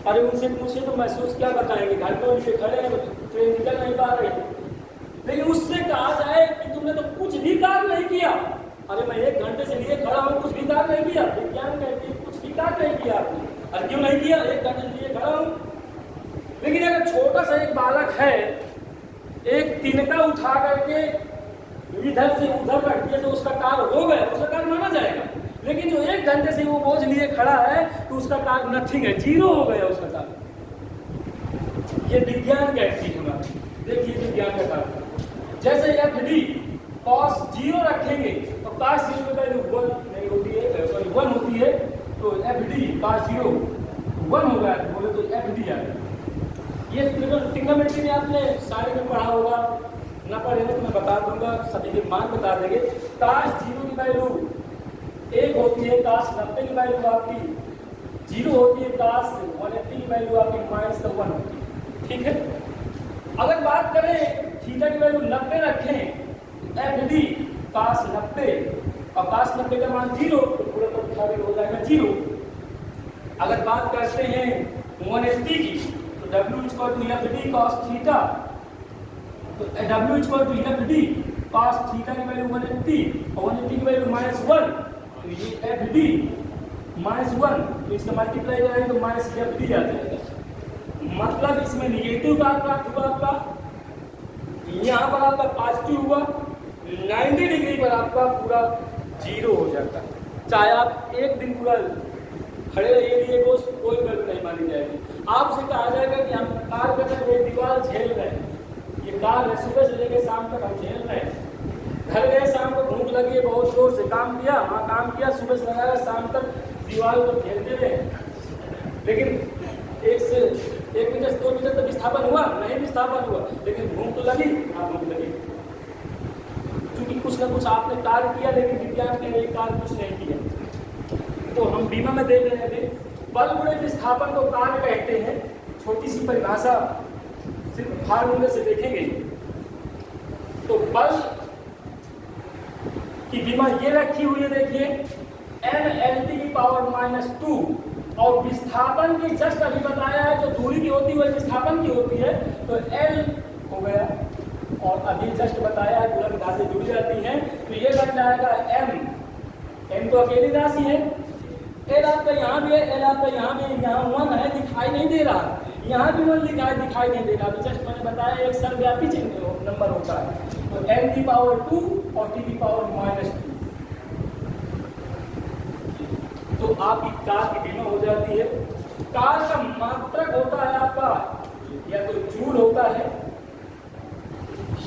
अरे उनसे पूछे तो महसूस क्या बताएंगे, घंटों लिए खड़े हैं, ट्रेन निकल नहीं पा रही। लेकिन उससे कहा जाए कि तुमने तो कुछ भी कार्य नहीं किया। अरे मैं 1 घंटे से लिए खड़ा हूँ, कुछ भी कार्य नहीं किया। विज्ञान कहती है कुछ भी कार्य नहीं किया आपने। अरे क्यों नहीं किया? 1 घंटे से लिए खड़ा हूँ। लेकिन अगर छोटा सा एक बालक है, एक तिनका उठा करके इधर से उधर रख दिया तो उसका कार्य हो गया, उसका कार्य माना जाएगा। लेकिन जो 1 घंटे से वो बोझ लिए खड़ा है तो उसका कार्य नथिंग है, 0 हो गया उसका कार्य। ये विज्ञान कहती है हमारी। देखिए विज्ञान का कार्य जैसे FD cos 0 रखेंगे तो cos 0 की वैल्यू 1 नहीं होती है, सॉरी 1 होती है, तो FD cos 0 1 होगा, बोले तो FD आ गया। ये ट्रिग्नोमेट्री में आपने सारे में पढ़ा होगा, ना पढ़े तो मैं बता दूंगा, सभी के मान बता देंगे। cos 0 की वैल्यू 1 होती है, cos 90 की वैल्यू आपकी 0 होती है, cos 180 की वैल्यू आपकी -1 होती है। ठीक है, अगर बात करें थीटा की वैल्यू 90 रखें, FD cos 90 और cos 90 का मान 0, तो पूरा तो हो जाएगा 0। अगर बात करते हैं 180 की, तो W=FD cos थीटा, तो W=FD cos थीटा की वैल्यू 180 और 180 की वैल्यू -1, तो ये FD -1, तो इसका मल्टीप्लाई करेंगे तो -FD आ जाएगा। मतलब इसमें निगेटिव कार्य प्राप्त हुआ आपका, यहाँ पर आपका पॉजिटिव हुआ, 90 डिग्री पर आपका पूरा 0 हो जाता है। चाहे आप 1 दिन पूरा खड़े रहिए लिए कोई वैल्यू नहीं मानी जाएगी। आपसे कहा जाएगा कि हम कार्य कर रहे हैं, दीवार झेल रहे हैं, ये कार्य है, सुबह से लेकर शाम तक हम झेल रहे हैं। घर गए, शाम को भूख लगी है, बहुत जोर से काम किया, हाँ काम किया, सुबह से लगाया शाम तक दीवार को झेलते रहे। लेकिन 1 मीटर से 2 मीटर तक विस्थापन हुआ नहीं, विस्थापन हुआ, लेकिन भूख तो लगी, हाँ भूख लगी, क्योंकि कुछ ना कुछ आपने कार्य किया। लेकिन विज्ञान के लिए कार्य कुछ नहीं किया। तो हम बीमा में देख रहे थे, बल गुणे विस्थापन को कार्य कहते हैं। छोटी सी परिभाषा सिर्फ फार्मूले से देखेंगे तो बल की बीमा ये रखी हुई है, देखिए mLT की पावर -2, और विस्थापन की जस्ट अभी बताया है, जो दूरी की होती है वह विस्थापन की होती है, तो L हो गया, और अभी जस्ट बताया है गुणक धातु जुड़ जाती हैं, तो ये बन जाएगा M तो अकेली राशि है, L आपका यहाँ भी है, L आपका यहाँ भी है, यहाँ 1 है, दिखाई नहीं दे रहा, यहाँ भी 1 दिखाई नहीं दे रहा। अभी जस्ट मैंने बताया एक सर्वव्यापी नंबर होता है, तो N की पावर 2 और T की पावर -2, तो आपकी कार की बीमा हो जाती है। कार का मात्रक होता है आपका या तो जूल होता है,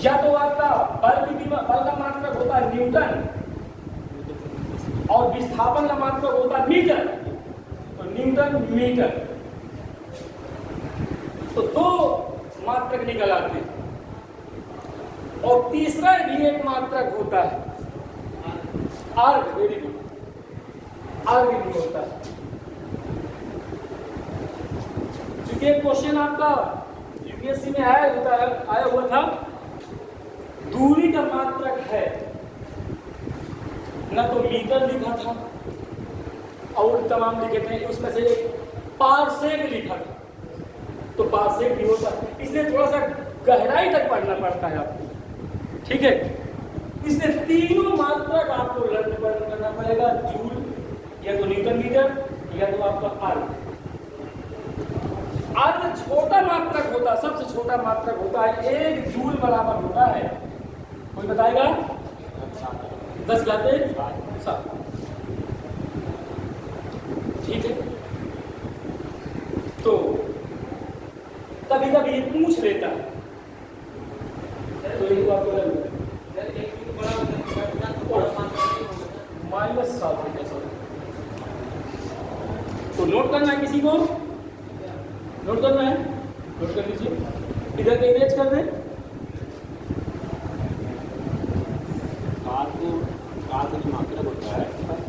या तो आपका बल की बीमा, बल का मात्रक होता है न्यूटन, और विस्थापन का मात्रक होता है मीटर। तो न्यूटन मीटर। तो 2 मात्रक निकल आते हैं। और तीसरा भी एक मात्रक होता है आर्ग, वेरी गुड, आर्ग भी होता है। क्योंकि एक क्वेश्चन आपका यूपीएससी में आया हुआ था, दूरी का मात्रक है ना, तो मीटर लिखा था और तमाम लिखे थे, उसमें से पारसेक लिखा था, तो पारसेक भी होता है। इसलिए थोड़ा सा गहराई तक पढ़ना पड़ता है आपको, ठीक है। इसलिए तीनों मात्रक आपको लर्न करना पड़ेगा, जूल या तो न्यूटन मीटर या तो आपका आर्ग। आर्ग छोटा मात्रक होता है, सबसे छोटा मात्रक होता है, 1 जूल बराबर होता है। कोई बताएगा? 10⁻⁷, ठीक है। तो कभी कभी ये पूछ लेता है, तो इनको आपको -7। तो नोट करना है, किसी को नोट करना है, नोट कर लीजिए, इधर के इरेज कर दें। कार का जो मात्रक होता है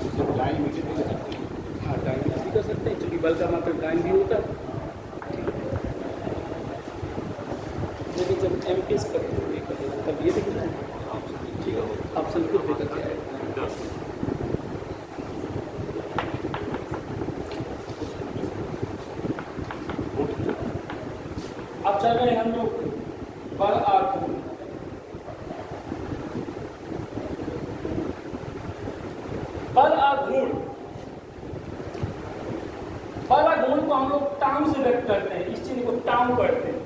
उसे डाइन मीटर भी कर सकते हैं। हाँ, डाइन भी कर सकते हैं, क्योंकि बल का मात्रक डाइन भी होता है। लेकिन जब एमपीएस करते हैं तब ये दिखना है, ठीक है, ऑप्शन खुद भी करके आएगा। अब चल रहे हैं हम लोग बल आघूर्ण। बल आघूर्ण, बल आघूर्ण को हम लोग टाउ से व्यक्त करते हैं, इस चीज को टाउ पढ़ते हैं।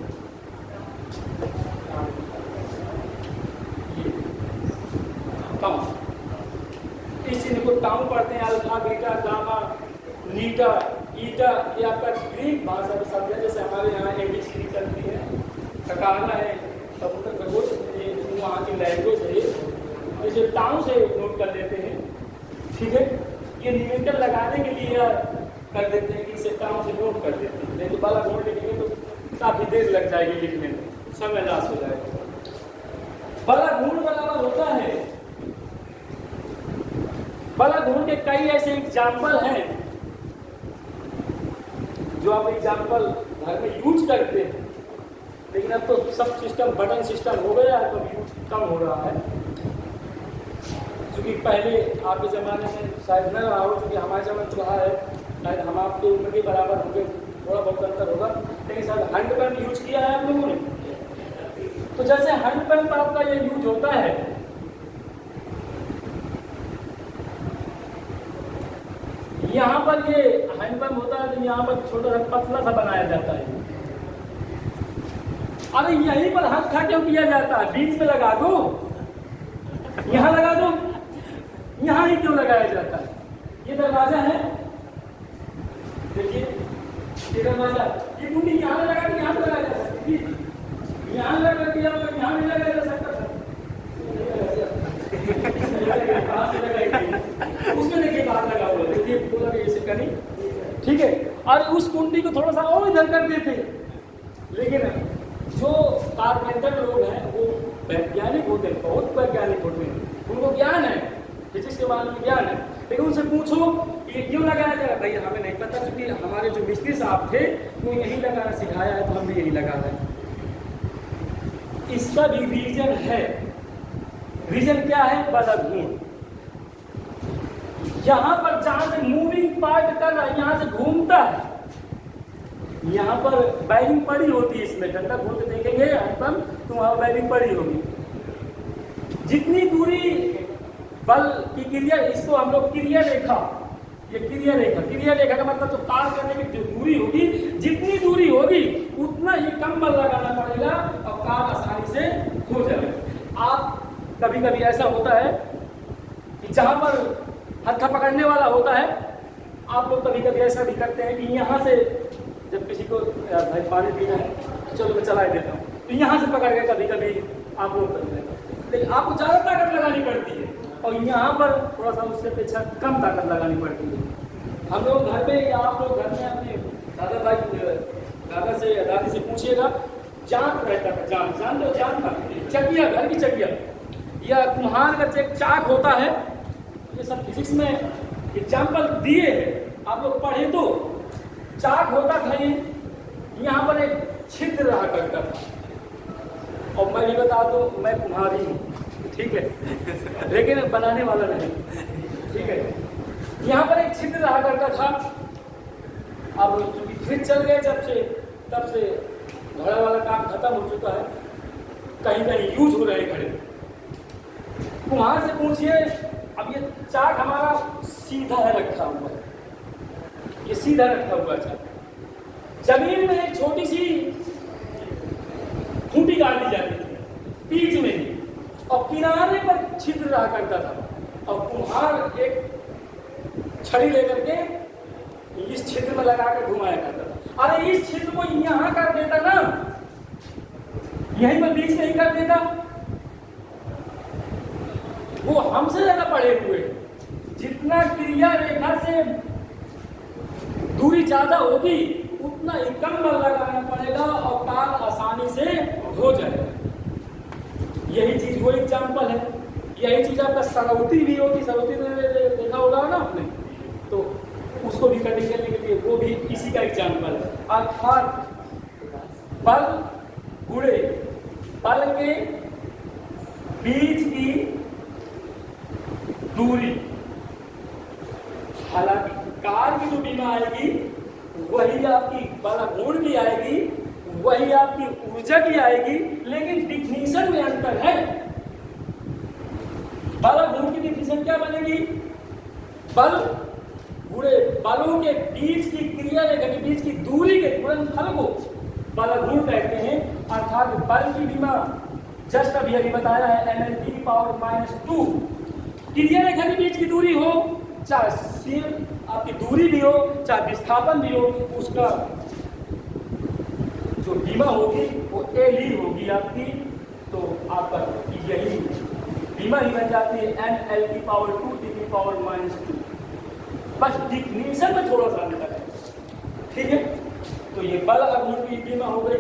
इस चिन्ह को टाउ पढ़ते हैं, अल्फा, बीटा, गामा, नीटा, ईटा। ये आपका ग्रीक भाषा में शब्द है, जैसे हमारे यहाँ एबीसीडी चलती है, सकाना है, समुद्र खगोश, ये वहाँ की लैंग्वेज है। इसे टाउ से नोट कर लेते हैं, ठीक है। ये निवेदन लगाने के लिए कर देते हैं कि इसे टाउ से नोट कर देते हैं, नहीं तो बाला नोट लिखेंगे तो काफी देर लग जाएगी लिखने में, समय लॉस हो जाएगा। बला गुण बराबर होता है, बला गुण के कई ऐसे एग्जाम्पल हैं जो आप एग्जाम्पल घर में यूज करते हैं, लेकिन अब तो सब सिस्टम बटन सिस्टम हो गया है, तो यूज कम हो रहा है। क्योंकि पहले आपके ज़माने में शायद न रहा हो, क्योंकि हमारे ज़माने में रहा है, शायद हम आपकी उम्र के बराबर होंगे, थोड़ा बहुत अंतर होगा, लेकिन शायद हैंड पंप यूज किया है आप लोगों ने। तो जैसे हैंड पंप आपका ये यूज होता है, यहाँ पर ये हैंड पंप होता है, तो यहाँ पर छोटा सा पतला सा बनाया जाता है। अरे यहीं पर हाथ खा क्यों किया जाता है? बीच में लगा दो, यहाँ लगा दो, यहाँ ही क्यों लगाया जाता है? ये दरवाजा है, देखिए ये दरवाजा, ये कुंडी यहाँ लगा के यहाँ लगाया जा सकती है, यहाँ लगा दिया तो यहाँ भी लगाया जा सकता था। उसमें देखिए बात लगा हुआ, देखिए बोला कि ऐसे करी, ठीक है। और उस कुंडी को थोड़ा सा और इधर कर देते, लेकिन जो कारपेंटर लोग हैं वो वैज्ञानिक होते हैं, बहुत वैज्ञानिक होते हैं, उनको ज्ञान है, फिजिक्स के बारे में ज्ञान है, लेकिन उनसे पूछो कि क्यों लगाया जाए, भाई हमें नहीं पता, क्योंकि हमारे जो मिस्त्री साहब थे वो यही लगाना सिखाया है, तो हम भी यही लगा रहे हैं। इसका भी रीजन है। रीजन क्या है? बल गुण। यहां पर जहां से मूविंग पार्ट कर रहा है, यहां से घूमता है, यहाँ पर बैरिंग पड़ी होती है, इसमें डंडा खोल के देखेंगे हैंडपंप तो वहाँ बैरिंग पड़ी होगी। जितनी दूरी बल की क्रिया, इसको हम लोग क्रिया रेखा, ये क्रिया रेखा, क्रिया रेखा का मतलब जो कार करने की जो दूरी होगी, जितनी दूरी होगी उतना ही कम बल लगाना पड़ेगा और कार आसानी से हो जाएगा। आप कभी कभी ऐसा होता है कि जहाँ पर हत्था पकड़ने वाला होता है, आप लोग कभी कभी ऐसा भी करते हैं कि यहाँ से जब किसी को भाई पानी पीना है, चलो मैं चला देता हूँ, तो यहाँ से पकड़ के कभी कभी आप लोग करते हैं, लेकिन आपको ज़्यादा ताकत लगानी पड़ती है और यहाँ पर थोड़ा सा उससे अपेक्षा कम ताकत लगानी पड़ती है। हम लोग घर पे या आप लोग घर में अपने दादा से या दादी से पूछिएगा, चाक रहता था, जान लो चाक का, चकिया, घर की चकिया या कुम्हार का एक चाक होता है। ये सब फिजिक्स में एग्जाम्पल दिए हैं, आप लोग पढ़े तो। चाक होता था ये, यहाँ पर एक छिद्र रहा करता था। और मैं भी बता दूं, मैं कुम्हारी हूँ, ठीक है, लेकिन बनाने वाला नहीं, ठीक है। यहाँ पर एक छिद्र रहा करता था। अब चूंकि फ्रिज चल गए तब से घड़ा वाला काम खत्म हो चुका है, कहीं कहीं यूज हो रहे घड़े। कुम्हार से पूछिए, अब ये चाक हमारा सीधा है रखा हुआ है, ये सीधा रखा हुआ चाक। जमीन में एक छोटी सी खूंटी गाड़ दी जाती थी बीच में ही, और किनारे पर छिद्र रहा करता था। और कुम्हार एक छड़ी लेकर के इस छिद्र में लगा कर घुमाया करता था। अरे इस छिद्र को यहाँ कर देता ना, यहीं पर बीच में ही कर देता, वो हमसे ज्यादा पढ़े हुए। जितना क्रिया रेखा से दूरी ज्यादा होगी उतना ही कम बल लगाना पड़ेगा और काम आसानी से हो जाएगा। यही चीज वो एग्जाम्पल है। यही चीज आपका सरौती भी होगी, सरौती में देखा होगा ना आपने, तो उसको भी कटिंग करने के लिए वो भी इसी का एग्जाम्पल है। अर्थात बल गुणे बल के बीच की दूरी। हालांकि कार की जो बीमा आएगी वही आपकी बल गुण की आएगी, वही आपकी ऊर्जा की आएगी, लेकिन डिफिनीशन में अंतर है। बल गुण की डिफिनीशन क्या बनेगी? बल गुणे बलों के बीच की क्रिया रेखा के बीच की दूरी के गुणनफल को बल गुण कहते हैं। अर्थात बल की बीमा जस्ट अभी बताया है mL⁻²। क्रिया रेखा के बीच की दूरी हो, चाहे सिर्फ आपकी दूरी भी हो, चाहे विस्थापन भी हो, उसका जो बीमा होगी वो L होगी आपकी। तो आपका यही बीमा ही बन जाती है mL⁻²⁻²। बस डिफिनीशन में थोड़ा सा अंतर है, ठीक है। तो ये बल गुण की बीमा हो गई,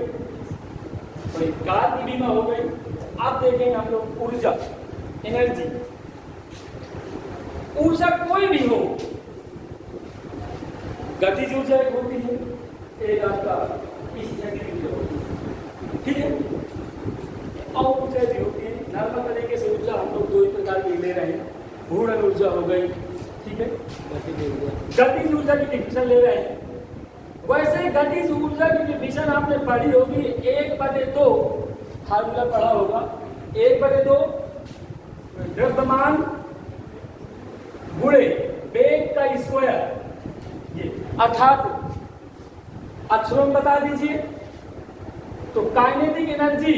तो कार की बीमा हो गई। आप देखेंगे हम लोग ऊर्जा, एनर्जी, ऊर्जा कोई भी हो, गतिज ऊर्जा एक होती है, एक आपका स्थैतिक ऊर्जा होती है, ठीक है। और ऊर्जा भी होती है नॉर्मल तरीके से। ऊर्जा हम लोग दो ही प्रकार की ले रहे हैं, घूर्णन ऊर्जा हो गई, ठीक है, गतिज ऊर्जा की डिफिनीशन ले रहे हैं। वैसे गतिज ऊर्जा की डिफिनीशन आपने पढ़ी होगी, 1/2 फार्मूला पढ़ा होगा, 1/2 द्रव्यमान गुणे वेग का स्क्वायर। ये अर्थात अक्षरों में बता दीजिए तो काइनेटिक एनर्जी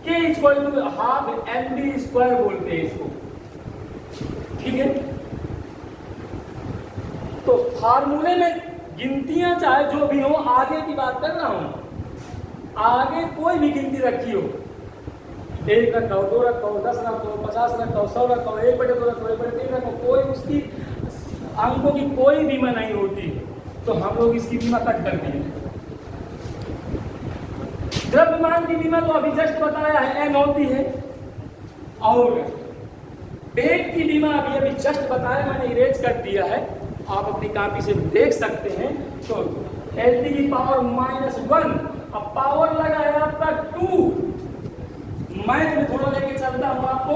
के ½ mv² बोलते हैं इसको, ठीक है। तो फार्मूले में गिनतियां चाहे जो भी हो, आगे की बात कर रहा हूं, आगे कोई भी गिनती रखी हो, 1 रखो, 2 रखो, 10 रखो, 50 रखो, 100 रखो, 1/2 रखो, 1/3 रखो, कोई उसकी अंकों की कोई बीमा नहीं होती। तो हम लोग इसकी बीमा तक करते हैं। द्रव्यमान की बीमा तो अभी जस्ट बताया है, m होती है। और वेग की बीमा अभी जस्ट बताया, मैंने इरेज कर दिया है, आप अपनी कॉपी से देख सकते हैं। तो L⁻⁻1, अब पावर लगा है आपका 2। मैथ में थोड़ा लेके चलता हूं आपको।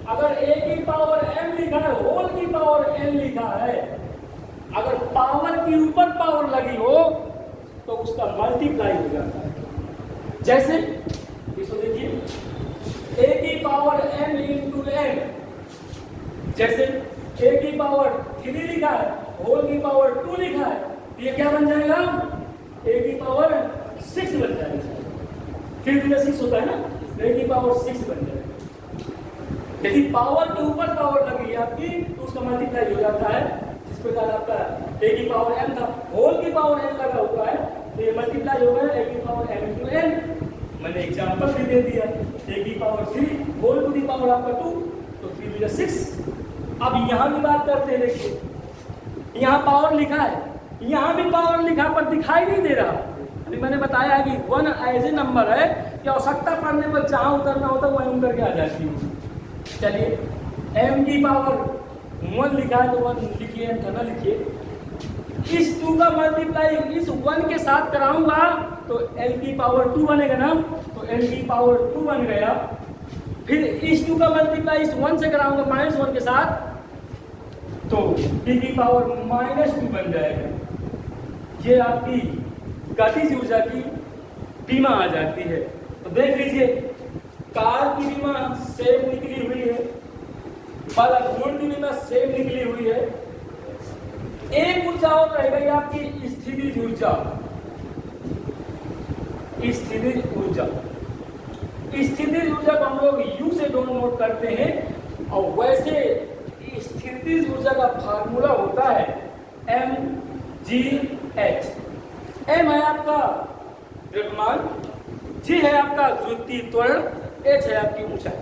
अगर A⁻m लिखा है, होल की पावर n लिखा है, अगर पावर के ऊपर पावर लगी हो तो उसका मल्टीप्लाई हो जाता है। जैसे इसको देखिए, A⁻m × n, जैसे A⁻3 लिखा है, होल की पावर 2 लिखा है, ये क्या बन जाएगा? A⁻6 बन जाएगा। फिर 6 होता है ना, A⁻6 बन जाएगा। यदि पावर के ऊपर पावर लगी है आपकी तो उसका मल्टीप्लाई हो जाता है। जिस प्रकार आपका A⁻m था, होल की पावर n लगा हुआ है, तो ये मल्टीप्लाई हो गया A⁻m × n। मैंने एग्जांपल भी दे दिया, A⁻3 whole to the power आपका 2, तो 3 × 6। अब यहाँ की बात करते हैं, देखिए यहाँ पावर लिखा है, यहाँ भी पावर लिखा पर दिखाई नहीं दे रहा। अभी मैंने बताया कि 1 ऐसे नंबर है कि आवश्यकता पड़ने पर जहाँ उतरना होता है वहीं उतर के आ जाती है। चलिए m की पावर 1 लिखा है तो 1 लिखिए, m ना लिखिए। इस 2 का मल्टीप्लाई इस 1 के साथ कराऊंगा तो l की पावर 2 बनेगा ना, तो l की पावर 2 बन गया। फिर इस 2 का मल्टीप्लाई इस 1 से कराऊंगा -1 के साथ तो t की पावर -2 बन जाएगा। ये आपकी गतिज ऊर्जा की बीमा आ जाती है। तो देख लीजिए कार की बीमा सेम निकली हुई है, बालाघोट की बीमा सेम निकली हुई है। एक ऊर्जा और रह गई आपकी स्थितिज ऊर्जा। स्थितिज ऊर्जा, स्थितिज ऊर्जा को हम लोग U से नोट करते हैं और वैसे स्थितिज ऊर्जा का फार्मूला होता है mgh। m है आपका द्रव्यमान, g है आपका द्रुतीय त्वरण, h है आपकी ऊंचाई।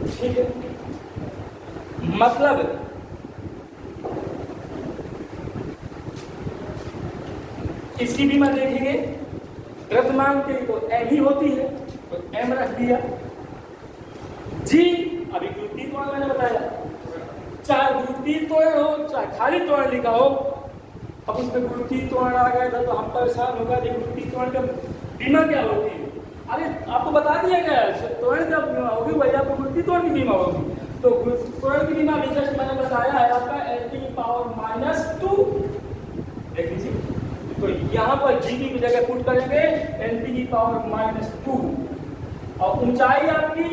ठीक है, मतलब इसकी बीमा देखेंगे द्रव्यमान की तो m ही होती है तो m रख दिया। g अभी द्रुतीय त्वरण मैंने बताया, चाहे द्रुतीय त्वरण हो चाहे खाली त्वरण लिखा हो। अब उसमें द्रुतीय त्वरण आ गया था तो हम परेशान होगा कि द्रुतीय त्वरण का बीमा क्या होती है। अरे आपको बता दिया गया है त्वरण का बीमा होगी, वही आपको द्रुतीय त्वरण की बीमा होगी। तो त्वरण की बीमा भी जस्ट मैंने बताया है आपका l की पावर -2। देख लीजिए तो यहाँ पर g की जगह पुट करेंगे l की पावर -2 और ऊंचाई आपकी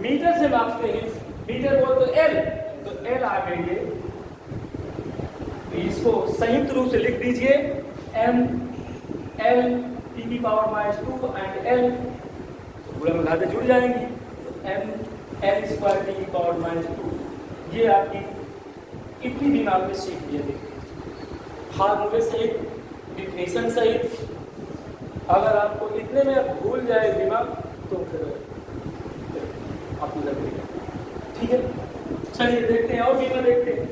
मीटर से मापते हैं, मीटर बोल तो l, तो l आ गई है। इसको संयुक्त रूप से लिख दीजिए m l t की पावर -2 एंड l गुणा में घातें जुड़ जाएंगी तो m l स्क्वायर t की पावर -2। ये आपकी इतनी भी आपने सीख लिया। देखिए फार्मूले सहित, डिफिनेशन सहित। अगर आपको इतने में भूल जाए दिमाग तो फिर आपको लगेगा। ठीक है, चलिए देखते हैं और बीमा देखते हैं।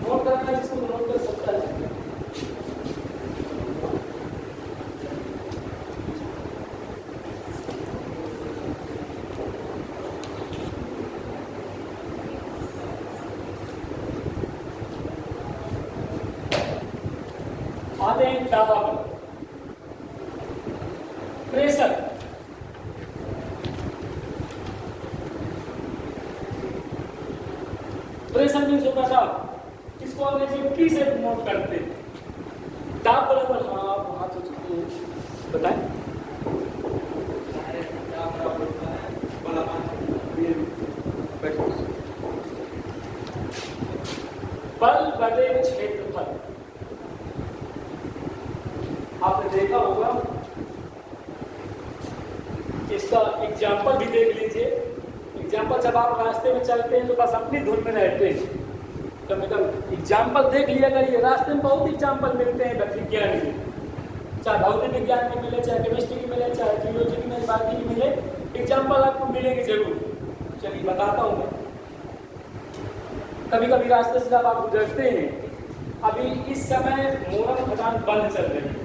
नोट करना है जिसको नोट कर सकता है। आते हैं दबाव, प्रेशर। प्रेशर मीन्स होता था, इसको अंग्रेजी में P से नोट करते हैं। दाब बराबर, हाँ आप हाथ हो चुके हैं, बताएं। बल बटे क्षेत्रफल। आपने देखा होगा, इसका एग्जाम्पल भी देख लीजिए। एग्जाम्पल जब आप रास्ते में चलते हैं तो बस अपनी धुन में रहते हैं, तो मतलब एग्जाम्पल देख लिया करिए। रास्ते में बहुत एग्जाम्पल मिलते हैं विज्ञान के, चाहे भौतिक विज्ञान में मिले, चाहे केमिस्ट्री में मिले, चाहे जियोलॉजी में, बायोलॉजी में मिले, एग्जाम्पल आपको मिलेंगे जरूर। चलिए बताता हूँ मैं। कभी कभी रास्ते से जब आप गुजरते हैं, अभी इस समय मोरम खदान बंद चल रही है।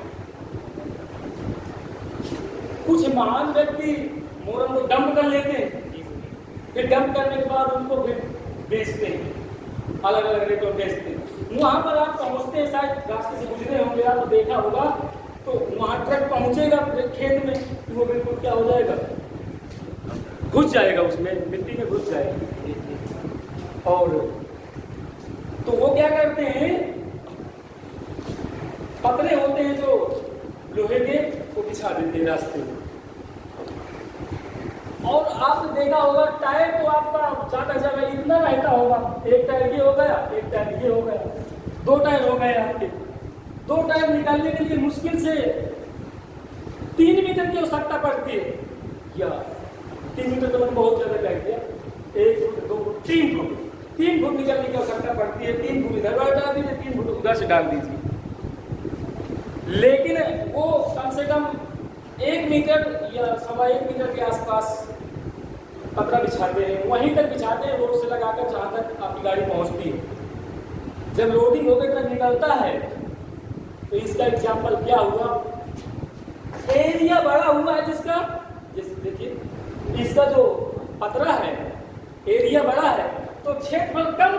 कुछ महान व्यक्ति मोरम को डंप कर लेते हैं, फिर डंप करने के बाद उनको फिर बेचते हैं, अलग अलग रेटों में बेचते हैं। वहां पर आप पहुंचते हैं, शायद रास्ते से गुजरे होंगे, आपको देखा होगा, तो वहां ट्रक पहुंचेगा खेत में, तो वो बिल्कुल क्या हो जाएगा, घुस जाएगा, उसमें मिट्टी में घुस जाएगा। और तो वो क्या करते हैं, पतले होते हैं जो लोहे के, वो बिछा देते हैं रास्ते में। और आपने देखा होगा टायर तो आपका ज्यादा जगह इतना रहता होगा, एक टायर ये हो गया, एक टायर ये हो गया, 2 टायर हो गए आपके। 2 टायर निकालने के लिए मुश्किल से 3 मीटर की आवश्यकता पड़ती है, या 3 मीटर तो मैंने बहुत ज्यादा कह दिया, 1 फुट 2 फुट 3 फुट 3 फुट निकालने की आवश्यकता पड़ती है। 3 फुट इधर डाल दीजिए, 3 फुट उधर से डाल दीजिए। लेकिन वो कम से कम 1 मीटर या 1.25 मीटर के आसपास पतरा बिछाते हैं, वहीं तक बिछाते हैं, रोड से लगाकर जहाँ तक आपकी गाड़ी पहुँचती है। जब लोडिंग होकर ट्रक निकलता है तो इसका एग्जाम्पल क्या हुआ, एरिया बड़ा हुआ है जिसका, जैसे देखिए इसका जो पतरा है एरिया बड़ा है तो क्षेत्रफल कम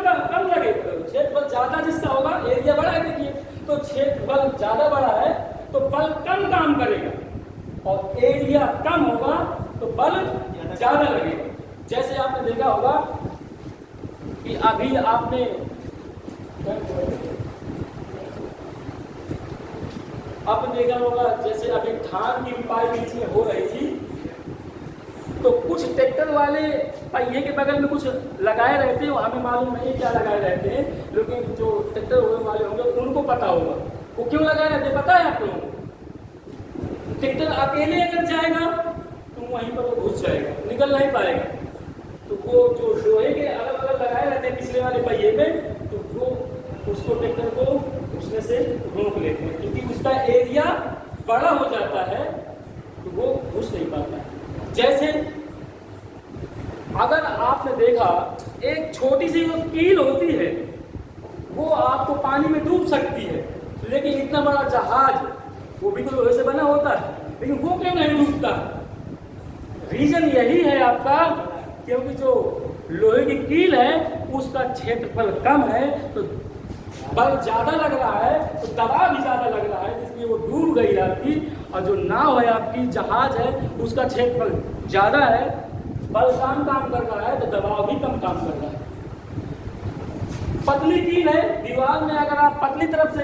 लगेगा, क्षेत्रफल ज्यादा जिसका होगा, एरिया बड़ा है देखिए, तो क्षेत्रफल ज्यादा बड़ा है तो बल कम काम करेगा और एरिया कम होगा तो बल ज्यादा लगेगा। जैसे आपने देखा होगा कि अभी आपने देखा होगा जैसे अभी धान की रिपाई बीच में हो रही थी तो कुछ ट्रैक्टर वाले पहिए के बगल में कुछ लगाए रहते हैं, हमें मालूम नहीं क्या लगाए रहते हैं, लेकिन जो ट्रैक्टर होने वाले होंगे उनको पता होगा वो क्यों लगाए रहते हैं, पता है आप लोगों को। ट्रैक्टर अकेले अगर जाएगा तो वहीं पर वो घुस जाएगा, निकल नहीं पाएगा, तो वो जो लोहे के अलग अलग लगाए रहते हैं पिछले वाले पहिए में, तो वो उसको ट्रैक्टर को घुसने से रोक लेते हैं, क्योंकि उसका एरिया बड़ा हो जाता है तो वो घुस नहीं पाता है। जैसे अगर आपने देखा एक छोटी सी जो कील होती है वो आपको पानी में डूब सकती है, लेकिन इतना बड़ा जहाज वो भी तो लोहे से बना होता है, लेकिन वो क्यों नहीं डूबता? रीजन यही है आपका, क्योंकि जो लोहे की कील है उसका क्षेत्रफल कम है तो बल ज्यादा लग रहा है, तो दबाव भी ज्यादा लग रहा है, इसलिए वो डूब गई आपकी। और जो नाव है आपकी, जहाज है, उसका क्षेत्रफल ज्यादा है, बल कम काम कर रहा है तो दबाव भी कम काम कर रहा है। पतली कील है, दीवार में अगर आप पतली तरफ से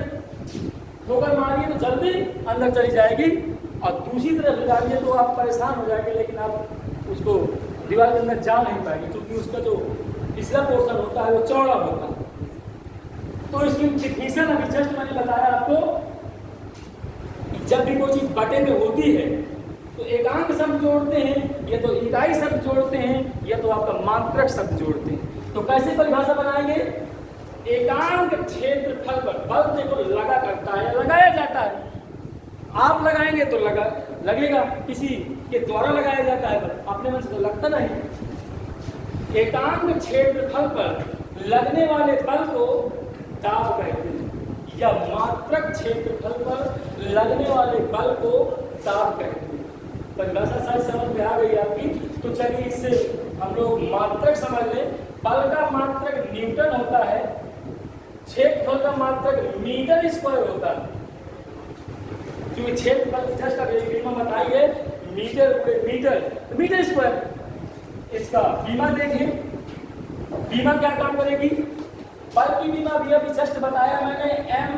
ठोकर मारिए तो जल्दी अंदर चली जाएगी और दूसरी तरफ से डालिए तो आप परेशान हो जाएंगे, लेकिन आप उसको दीवार के अंदर जा नहीं पाएंगे, क्योंकि उसका जो पिछला पोर्शन होता है वो चौड़ा होता है। तो इसकी डिफिनीशन अभी जस्ट मैंने बताया आपको, जब भी कोई चीज बटे में होती है तो एकांक शब्द जोड़ते हैं, या तो इकाई शब्द जोड़ते हैं, या तो आपका मात्रक शब्द जोड़ते हैं। तो कैसे परिभाषा बनाएंगे? एकांक क्षेत्रफल पर बल देखो लगा करता है, लगाया जाता है, आप लगाएंगे तो लगेगा, किसी के द्वारा लगाया जाता है, पर अपने मन से तो लगता नहीं। एकांक क्षेत्रफल पर लगने वाले बल को दाब कहते हैं, या मात्रक क्षेत्रफल पर लगने वाले बल को दाब कहते हैं। परिभाषा शायद समझ में आ गई आपकी, तो चलिए इससे हम लोग मात्रक समझ लें। बल का मात्रक न्यूटन होता है, क्षेत्रफल का मात्रक मीटर स्क्वायर होता है, क्योंकि क्षेत्रफल जस्ट अभी बताई है मीटर स्क्वायर। इसका बीमा देखिए, बीमा क्या काम करेगी? बल की बीमा भी अभी जस्ट बताया मैंने, m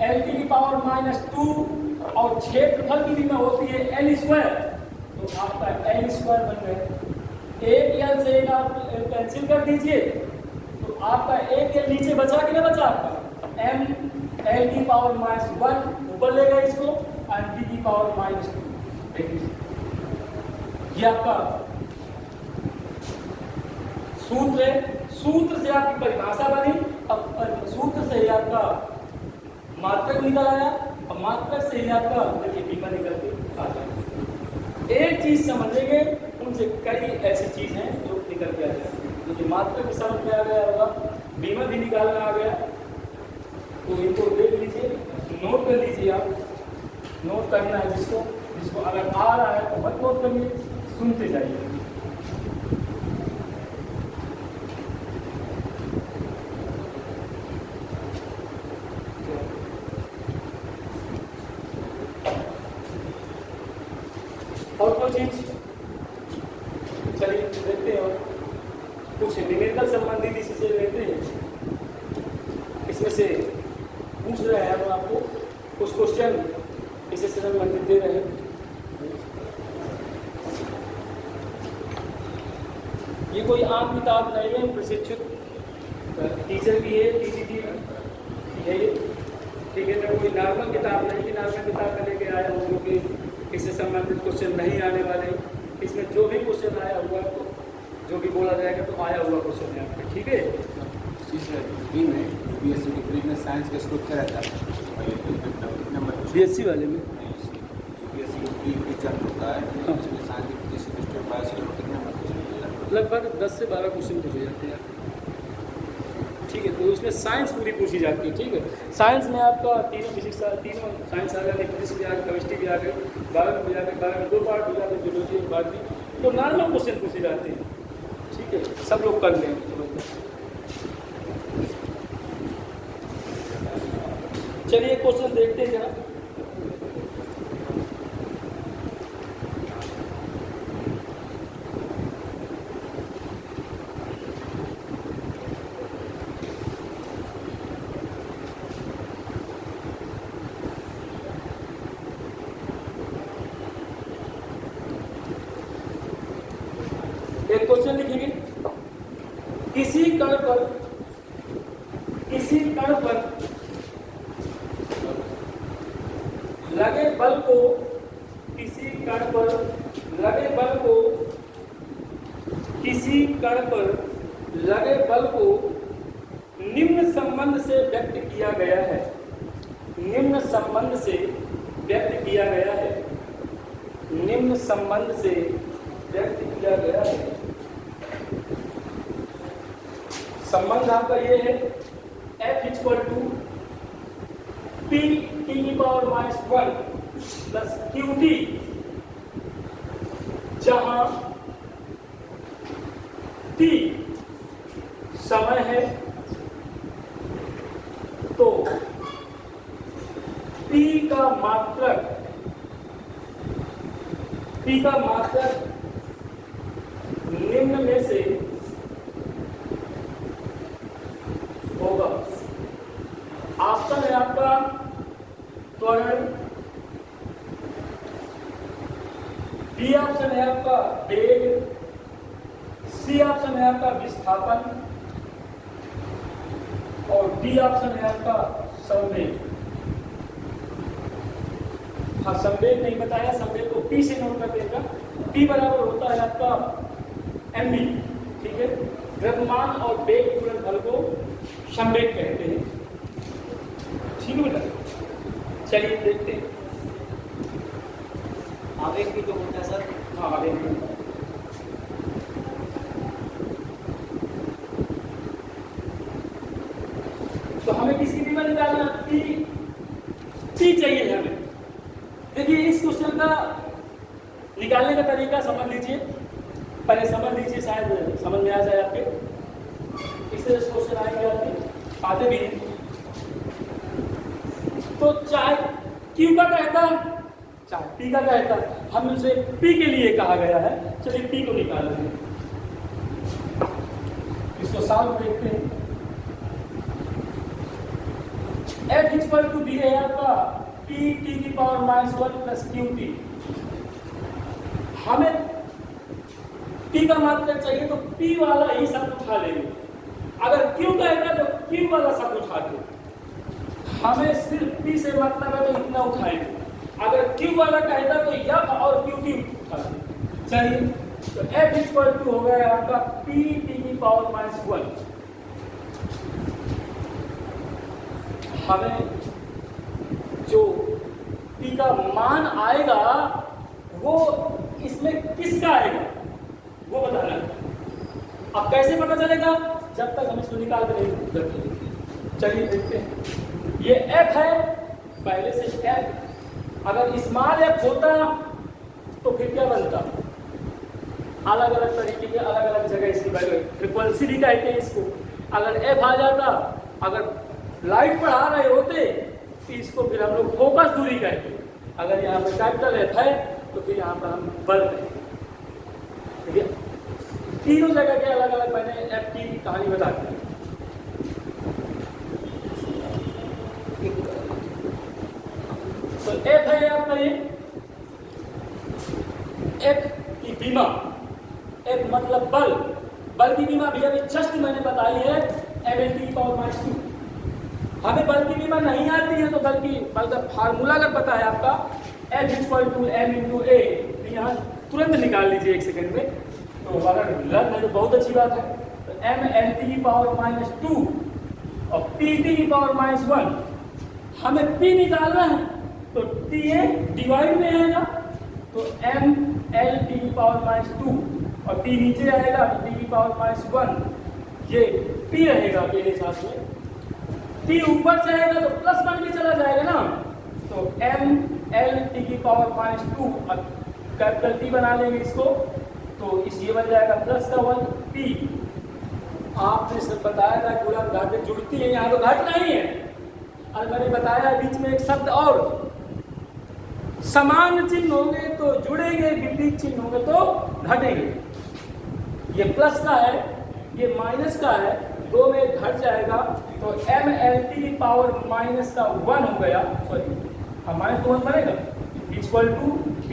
l की पावर -2, और क्षेत्रफल की बीमा होती है l स्क्वायर, तो आपका l स्क्वायर बन गया। एक l से एक आप कैंसिल कर दीजिए तो आपका एक l नीचे बचा कि ना बचा? आपका m l की पावर -1 ऊपर लेगा इसको, और d की पावर -2। ये आपका सूत्र है, सूत्र से आपकी परिभाषा बनी, अब सूत्र से ही आपका मात्रक निकल आया, और मात्रक से ही आपका देखिए बीमा निकल के आ जाएगा। एक चीज समझेंगे, उनसे कई ऐसी चीज हैं जो निकल के आ जाएगी। देखिए मात्रक भी समझ में आ गया होगा, बीमा भी निकालना आ गया, तो इनको देख लीजिए, नोट कर लीजिए। आप नोट करना है जिसको अगर आ रहा है तो मत नोट करिए, सुनते जाइए। और कोई चीज चलिए देखते हैं, और कुछ न्यूमेरिकल संबंधित चीजें लेते हैं। इसमें से पूछ रहे हैं हम आपको कुछ क्वेश्चन इससे संबंधित दे रहे हैं। ये कोई आम किताब नहीं है, प्रशिक्षित टीचर की है, टीसीटी है ये, ठीक है ना, कोई नॉर्मल किताब नहीं है। नॉर्मल किताब में लेके आया हूँ क्योंकि इससे संबंधित क्वेश्चन नहीं आने वाले। इसमें जो भी क्वेश्चन आया हुआ तो जो भी बोला जाएगा तो आया हुआ क्वेश्चन है आपका, ठीक है। बीएससी डिग्री में साइंस का स्कोप क्या रहता है? बीएससी वाले में बीएससी टीचर होता है, उसमें साइंस की सेमेस्टर बायोलॉजी में कितने नंबर? लगभग 10 से 12 क्वेश्चन पूछे जाते हैं, ठीक। ठीक है। तो उसमें साइंस पूरी पूछी जाती है, ठीक है। साइंस में आपका तीनों फिजिक्स तीनों साइंस आ गए, फिजिक्स भी आ गई, केमिस्ट्री भी आ गई, बायो भी आ गई, बायो में 2 पार्ट हो जाते हैं, जियोलॉजी और बायोलॉजी। तो नॉर्मल क्वेश्चन पूछे जाते हैं, ठीक है, सब लोग कर लें उसको। चलिए क्वेश्चन देखते हैं जरा। एक क्वेश्चन लिखेंगे, किसी कण पर लगे बल को, किसी कण पर लगे बल को, किसी कण पर लगे बल को निम्न संबंध से व्यक्त किया गया है, निम्न संबंध से व्यक्त किया गया है, निम्न संबंध से व्यक्त किया गया है। संबंध आपका ये है, F = P⁻⁻1 प्लस QT, जहां T समय है तो P का मात्रक निम्न में से होगा। ऑप्शन है आपका त्वरण, बी ऑप्शन है आपका वेग, सी ऑप्शन है आपका विस्थापन और डी ऑप्शन है आपका संवेग। हाँ, संवेग नहीं बताया, संवेग को पी से नोट कर देगा। पी बराबर होता है आपका mv, ठीक है। द्रव्यमान और वेग गुणनफल को संवेग कहते हैं, ठीक है बेटा। चलिए देखते हैं। आवेग भी तो होता है सर। हाँ, आवेग भी होता है। तो हमें किसकी कीमत निकालना, टी चाहिए हमें। देखिए इस क्वेश्चन का निकालने का तरीका समझ लीजिए, पहले समझ लीजिए, शायद समझ में आ जाए आपके। इस तरह से क्वेश्चन आएंगे आपके, आते भी हैं। तो चाहे क्यू का कहता है, चाहे पी का कहता है, हम उसे पी के लिए कहा गया है। चलिए पी को निकाल रहे हैं, इसको साफ देखते हैं। F = डी है आपका P⁻⁻1 प्लस QT। हमें P का मात्रक चाहिए तो P वाला ही शब्द उठा लेंगे। अगर Q कहेगा तो Q वाला शब्द उठा दो। हमें सिर्फ P से मतलब है तो इतना उठाएंगे। अगर Q वाला कहेगा तो F और QT उठा देंगे। चलिए, तो F = हो गया आपका P⁻⁻1। हमें जो P का मान आएगा वो इसमें किसका आएगा वो बताना है। अब कैसे पता चलेगा, जब तक हम इसको निकाल कर नहीं करते। चलिए देखते हैं। ये F है, पहले से F, अगर स्मॉल f होता तो फिर क्या बनता, अलग अलग तरीके के अलग अलग जगह इसकी वैल्यू, फ्रीक्वेंसी भी कहते हैं इसको। अगर f आ जाता, अगर लाइट पढ़ा रहे होते तो इसको फिर हम लोग फोकस दूरी कहते हैं। अगर यहाँ पर कैपिटल F है तो फिर यहाँ पर हम बल कहेंगे, ठीक है। तीनों जगह के अलग अलग मैंने F की कहानी बता दी। तो F है आपका ये, F की बीमा, F मतलब बल, बल की बीमा भी अभी जस्ट मैंने बताई है mL/2। हमें बल की बीमा नहीं आती है तो बल का फार्मूला अगर पता है आपका F = m/a, यहाँ तुरंत निकाल लीजिए 1 सेकंड में। तो अगर लर्न है तो बहुत अच्छी बात है। तो mL/2 और P⁻⁻1, हमें P निकालना है तो TA डिवाइड में आएगा तो mL/2 और T नीचे आएगा तो T⁻⁻1। ये P रहेगा मेरे हिसाब से। P ऊपर जाएगा तो प्लस वन भी चला जाएगा ना, तो mL⁻², अब कैपिटल T बना लेंगे इसको, तो इस ये बन जाएगा प्लस का 1 P। आपने सब बताया था गुणा घातें जुड़ती है, यहाँ तो घट नहीं है। और मैंने बताया बीच में एक शब्द और, समान चिन्ह होंगे तो जुड़ेंगे, विपरीत चिन्ह होंगे तो घटेंगे। ये प्लस का है, ये माइनस का है, दो में घट जाएगा तो mL⁻⁻1 हो गया, सॉरी माइनस तो 1 बनेगा, इक्वल टू P।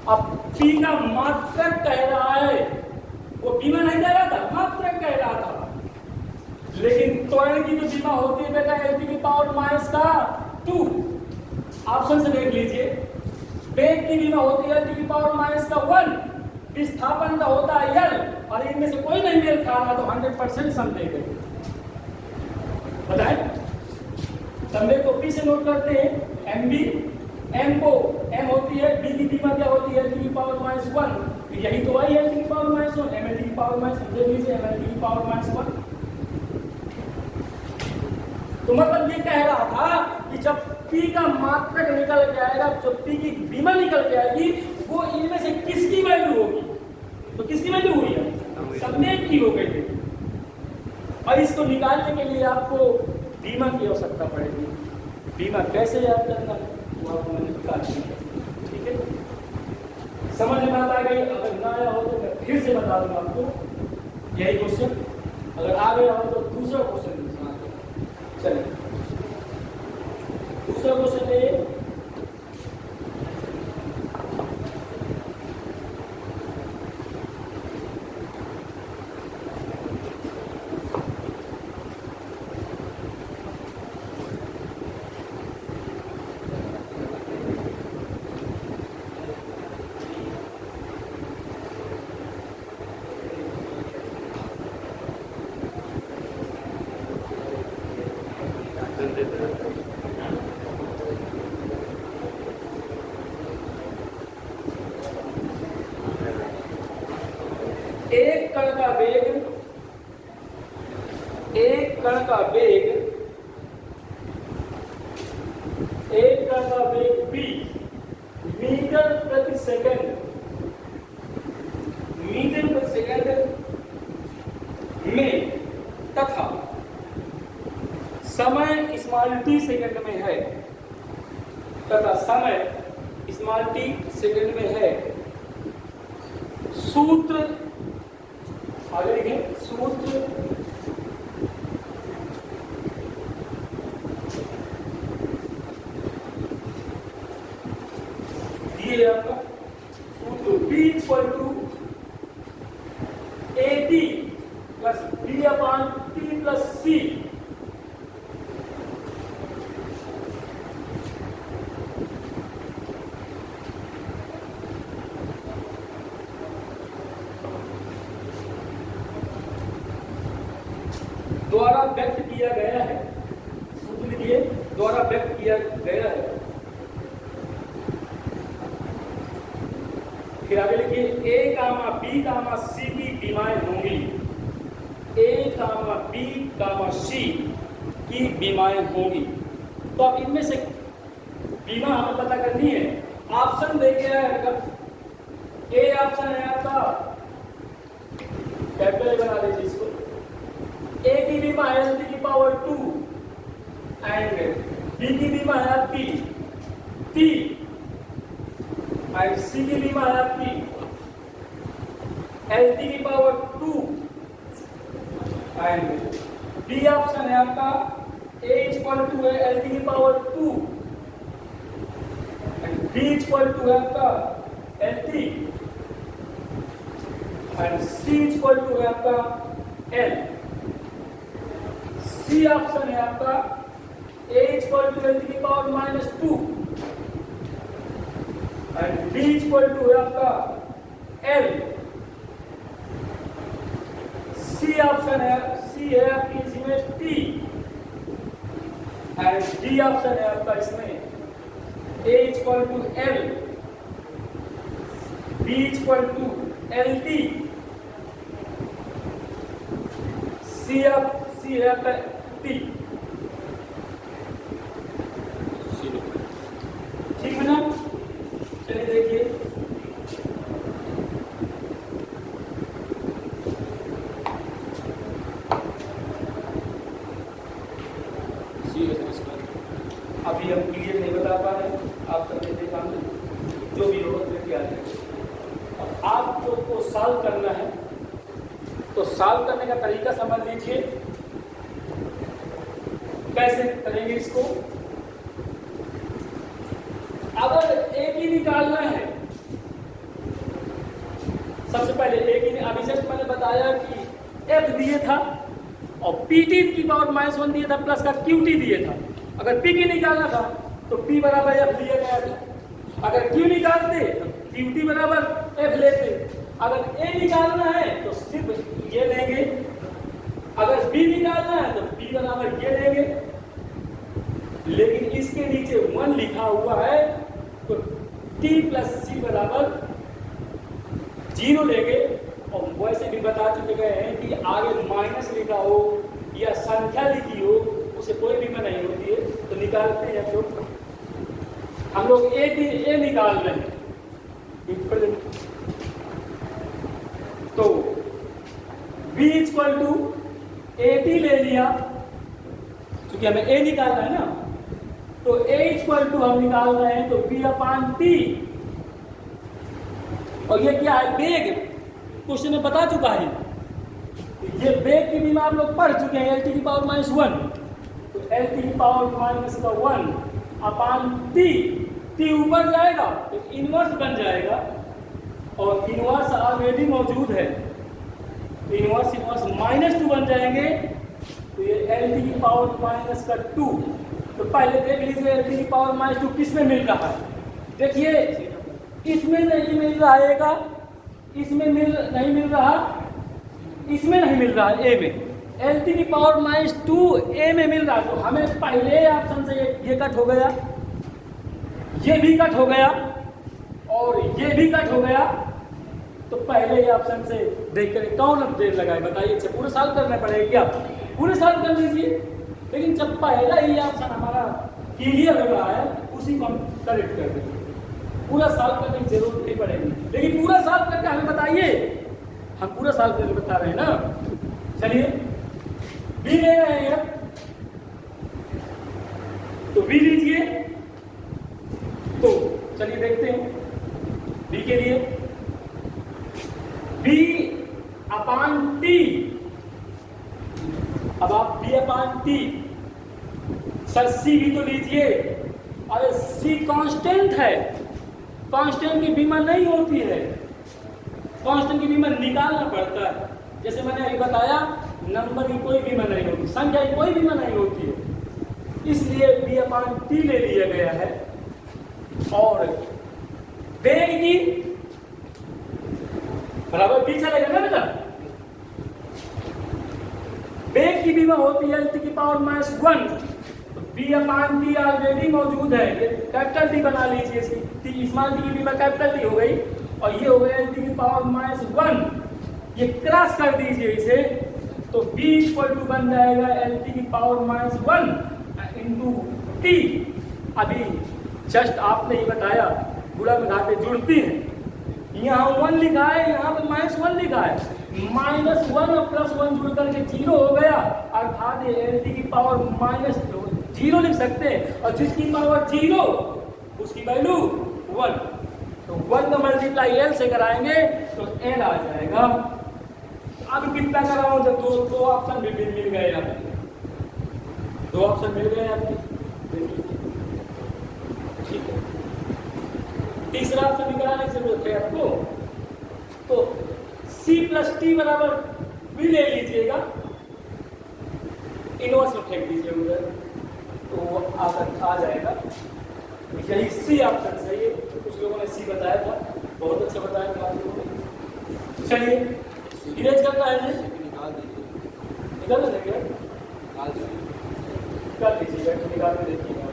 अब P का मात्रक कह रहा है, वो बीमा नहीं कह रहा था, मात्रक कह रहा था। लेकिन त्वरण की जो बीमा होती है बेटा L⁻², ऑप्शन से देख लीजिए। वेग की बीमा होती है L⁻1, विस्थापन का होता है L, और इनमें से कोई नहीं मेल खा रहा तो 100% समझे गए। बताएं समझे को P से नोट करते हैं, MB, M को M होती है, B की बीमा क्या होती है L⁻1, यही तो आई L⁻1, mL⁻1 देख लीजिए mL⁻1। तो मतलब ये कह रहा था कि जब P का मात्रक निकल के आएगा, जब P की बीमा निकल के आएगी, वो इनमें से किसकी वैल्यू होगी? तो किसकी वैल्यू हुई है? समेट की हो गई थी। और इसको निकालने के लिए आपको बीमा की आवश्यकता पड़ेगी। बीमा कैसे याद करना है वो आपको मैंने बता दिया, ठीक है? समझ में बात आ गई? अगर ना आया हो तो मैं फिर से बता दूंगा आपको यही क्वेश्चन। अगर आ गया हो तो दूसरा क्वेश्चन चलिए, दूसरा क्वेश्चन है एक कण का वेग v मीटर प्रति सेकंड में तथा समय t सेकंड में है, सेकंड में है। सूत्र आगे लिखें, सूत्र दिए आपका सूत्र B = AT plus B/T plus C। द्वारा व्यक्त किया गया है, सूत्र लिखिए, द्वारा व्यक्त किया गया है। फिर आगे लिखिए A, B, C की बीमाएं होंगी। A, B, C की बीमाएं होंगी। तो अब इनमें से बीमा हमें पता करनी है। ऑप्शन देखिए, ए ऑप्शन है आपका, कैपिटल बना लीजिए इसको। A की बीमा है L⁻2 एंड B की बीमा है आपकी T एंड C की बीमा है आपकी L⁻2 एंड B ऑप्शन है आपका A = है L⁻2 एंड B = है आपका LT एंड C = है आपका L। C ऑप्शन है आपका A = L⁻2 एंड B = है आपका L। C ऑप्शन है, C है आपकी इसमें T एंड D ऑप्शन है आपका इसमें A = L, B = LT, C F T, ठीक है ना। चलिए देखिए, अभी हम क्लियर नहीं बता पा रहे हैं, आप सब देखते काम जो भी होगा देखिए आगे। अब आपको को सॉल्व करना है, तो सॉल्व करने का तरीका समझ लीजिए। कैसे करेंगे इसको? अगर एक ही निकालना है, सबसे पहले एक ही, अभी जस्ट मैंने बताया कि एफ दिए था और पीटी की पावर -1 दिया था प्लस का क्यूटी दिए था। अगर पी की निकालना था तो पी बराबर एफ दिया गया था। अगर क्यू निकालते तो क्यूटी बराबर एफ लेते। अगर ए निकालना है तो सिर्फ ये लेंगे, अगर बी निकालना है तो बी बराबर ये लेंगे। लेकिन इसके नीचे 1 लिखा हुआ है तो टी प्लस सी बराबर 0 लेंगे। और वैसे भी बता चुके हैं कि आगे माइनस लिखा हो या संख्या लिखी हो उसे कोई भी नहीं होती है, तो निकालते हैं। तो हम लोग ए निकाल रहे हैं, तो b इक्वल टू AT ले लिया, क्योंकि हमें a निकालना है ना, तो a इक्वल टू हम निकाल रहे हैं तो b/t। और ये क्या है? बेग, क्वेश्चन में बता चुका है। ये बेग की भी आप लोग पढ़ चुके हैं, LT की पावर -1, तो LT की पावर -1 अपान t ऊपर जाएगा तो इनवर्स बन जाएगा, और इनवर्स ऑलरेडी मौजूद है, इनवर्स -2 बन जाएंगे, तो ये LT की पावर -2। तो पहले देख लीजिए LT की पावर -2 किस में मिल रहा है। देखिए इसमें नहीं मिल रहा है, इसमें नहीं मिल रहा, इसमें नहीं मिल रहा है, ए में। LT की पावर -2 ए में मिल रहा है, तो हमें पहले ऑप्शन से ये कट हो गया, ये भी कट हो गया और ये भी कट हो गया। तो पहले ही ऑप्शन से देख कर कौन अब देर लगाए बताइए? अच्छा पूरे साल करना पड़ेगा क्या? पूरे साल कर लीजिए, लेकिन जब पहला ही ऑप्शन हमारा क्लियर हो रहा है उसी को हम करेक्ट कर देंगे। पूरा साल करने की जरूरत नहीं पड़ेगी, लेकिन पूरा साल करके हमें बताइए। हम पूरा साल करके बता रहे हैं ना। चलिए बी ले रहे हैं, तो बी लीजिए। तो चलिए देखते हैं बी के लिए, b/t। अब आप b/t, सर सी भी तो लीजिए। अरे सी कांस्टेंट है, कांस्टेंट की बीमा नहीं होती है, कांस्टेंट की बीमा निकालना पड़ता है। जैसे मैंने अभी बताया, नंबर की कोई बीमा नहीं होती, संख्या की कोई बीमा नहीं होती है, इसलिए b/t ले लिया गया है। और बेग की बराबर b चलेगा ना बेटा। बेग की बीमा होती है LT की पावर -1, तो b/t ऑलरेडी मौजूद है, ये कैपिटल टी बना लीजिए, इसकी स्मॉल टी की बीमा कैपिटल टी हो गई, और ये हो गया LT की पावर -1। ये क्रॉस कर दीजिए इसे, तो b इक्वल टू बन जाएगा LT की पावर -1 इंटू t। अभी जस्ट आपने ही बताया गुणा में घाते जुड़ती हैं, यहाँ 1 लिखा है, यहाँ पे -1 लिखा है, -1 और +1 जुड़ करके 0 हो गया, अर्थात ये LT की पावर -0 लिख सकते हैं, और जिसकी पावर 0 उसकी वैल्यू 1, तो 1 का मल्टीप्लाई L से कराएंगे तो L आ जाएगा। अब कितना कराऊं? जब दो ऑप्शन भी मिल गए, आपके 2 ऑप्शन मिल गए आपके, ठीक है। तीसरा ऑप्शन निकालने की जरूरत है आपको, तो C+T बराबर भी ले लीजिएगा, इनवर्स में फेंक दीजिए उधर, तो वो आ जाएगा। यही सी ऑप्शन सही है। कुछ लोगों ने सी बताया था, बहुत अच्छा बताया था आप लोगों ने। चलिए इरेज करना है, निकाल दीजिए, निकाल देंगे, निकाल दीजिए, निकाल दीजिएगा, निकाल के देखिएगा।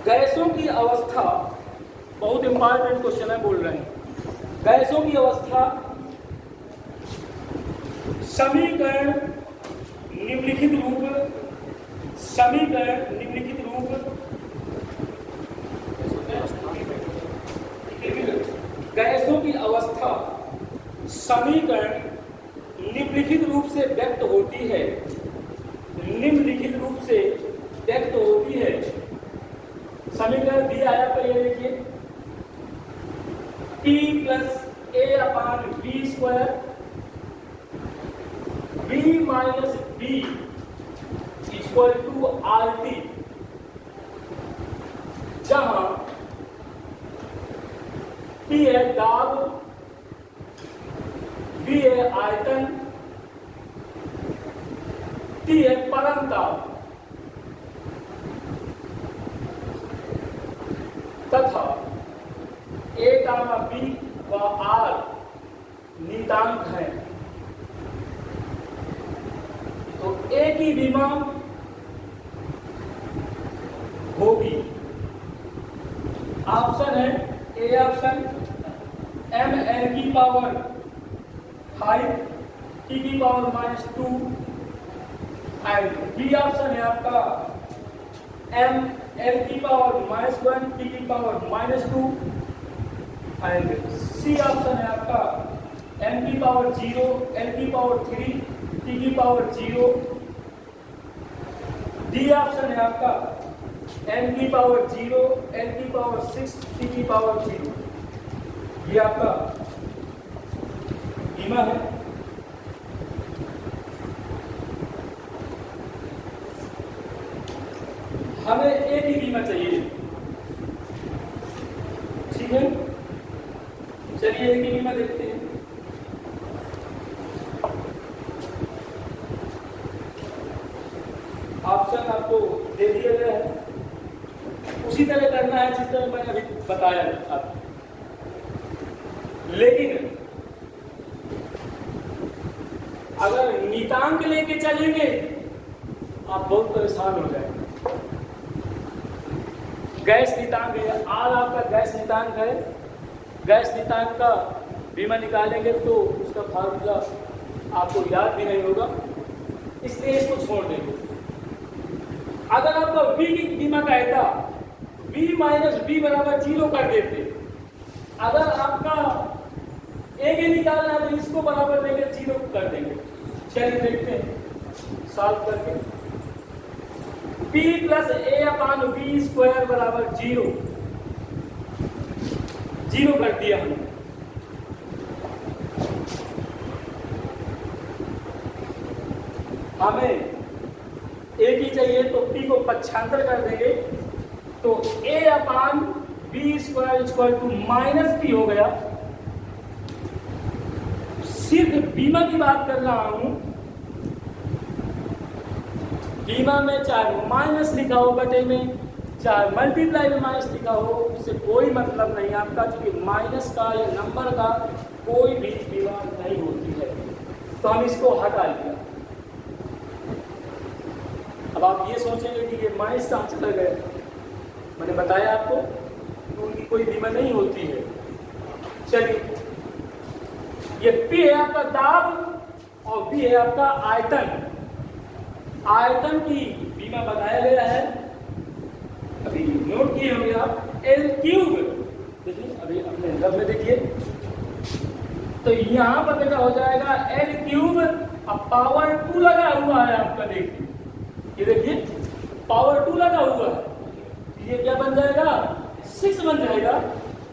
गैसों की अवस्था, बहुत इंपॉर्टेंट क्वेश्चन है, बोल रहे हैं। गैसों की अवस्था समीकरण निम्नलिखित रूप, समीकरण निम्नलिखित रूप, गैसों की अवस्था समीकरण निम्नलिखित रूप से व्यक्त होती है, निम्नलिखित रूप से व्यक्त होती है। समीकरण दिया है आपका, ये देखिए, P plus A upon B square, B minus B equal to RT, जहां P है दाब, B है आयतन, T है परम दाब, तथा A गामा B व R नियतांक है। तो A की विमा होगी, ऑप्शन है ए ऑप्शन ml की पावर 5 t की पावर -2 एंड बी ऑप्शन है आपका ml की पावर -1 t की पावर -2 एंड सी ऑप्शन है आपका m की पावर 0 l की पावर 3 t की पावर 0। डी ऑप्शन है आपका m की पावर 0 l की पावर 6 t की पावर 0। ये आपका बीमा है। हमें एक ही बीमा चाहिए, ठीक है। चलिए एक ही बीमा देखते हैं। ऑप्शन आपको दे दिया गया है, उसी तरह करना है जिस तरह मैंने अभी बताया आपको। लेकिन अगर नियतांक लेके चलेंगे आप बहुत परेशान हो जाएंगे। गैस नियतांक है, आर आपका गैस नियतांक है। गैस नियतांक का बीमा निकालेंगे तो उसका फार्मूला आपको याद भी नहीं होगा, इसलिए इसको छोड़ देंगे। अगर आपका V की बीमा कहता V माइनस B बराबर 0 कर देते। अगर आपका A के निकालना है तो इसको बराबर देंगे 0 कर देंगे। चलिए देखते हैं सॉल्व करके। P plus A upon B square बराबर 0 कर दिया हमने। हमें एक ही चाहिए तो P को पक्षांतर कर देंगे तो A upon B square equal to -P हो गया। सिर्फ बीमा की बात कर रहा हूं, बीमा में चाहे माइनस लिखा हो बटे में, चाहे मल्टीप्लाई में माइनस लिखा हो, उससे कोई मतलब नहीं आपका, क्योंकि माइनस का या नंबर का कोई भी बीमा नहीं होती है। तो हम इसको हटा लिया। अब आप ये सोचेंगे कि ये माइनस कहाँ चला गया, मैंने बताया आपको तो उनकी कोई बीमा नहीं होती है। चलिए, ये P है आपका दाब और B है आपका आयतन। आयतन की बीमा बताया गया है, अभी नोट किए होंगे आप, L क्यूब। देखिए अभी अपने रब में देखिए तो यहां पर बेटा हो जाएगा L क्यूब, अब पावर 2 लगा हुआ है आपका। देखिए ये देखिए पावर 2 लगा हुआ है, ये क्या बन जाएगा 6 बन जाएगा।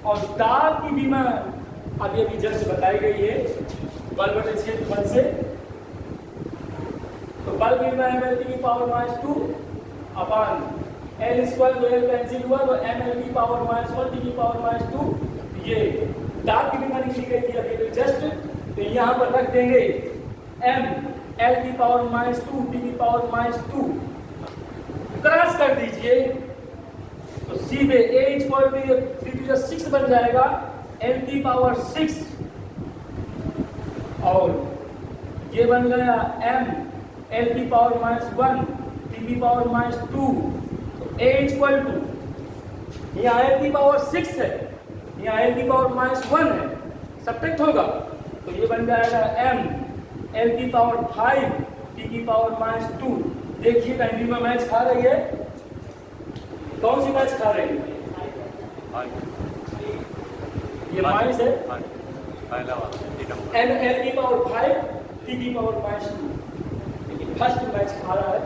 और दाब की बीमा अभी जस्ट बताई गई है बल बटे क्षेत्रफल से। तो बल की बीमा ml की पावर -2 अपान L स्क्वायर, तो L कैंसिल हुआ तो ml की पावर -1 t की पावर -2। ये दाब की बीमा लिखी गई थी अभी जस्ट, तो यहाँ पर रख देंगे m L की पावर -2 t की पावर -2 क्रॉस कर दीजिए तो सीधे A इक्वल टू 3 to 6 बन जाएगा, L की पावर 6 और ये बन गया m L की पावर -1 t की पावर -2। तो A इक्वल टू यहाँ एल की पावर 6 है, यहाँ एल की पावर -1 है, सब्ट्रैक्ट होगा तो ये बन जाएगा m एल की पावर 5 टी की पावर -2। देखिए कंट्री में मैच खा रही है, कौन सी मैच खा रही है? ये माइनस है एम एल की पावर 5 टी की पावर -2, लेकिन फर्स्ट मैच खा रहा है।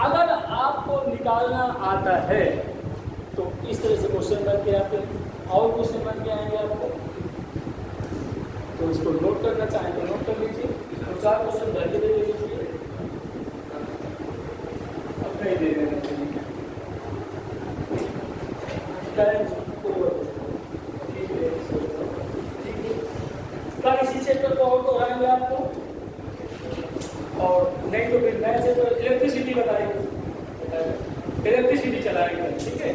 अगर आपको निकालना आता है तो इस तरह से क्वेश्चन बन के आते हैं, और क्वेश्चन बन के आएंगे आपको, तो इसको नोट करना चाहें तो नोट कर लीजिए। तो 4 क्वेश्चन भर के दे लीजिए, अब नहीं दे देना चाहिए। कल इसी चैप्टर को और दोहराएंगे आपको, और नहीं तो फिर मैच है तो इलेक्ट्रिसिटी बताएंगे, इलेक्ट्रिसिटी चलाएंगे, ठीक है।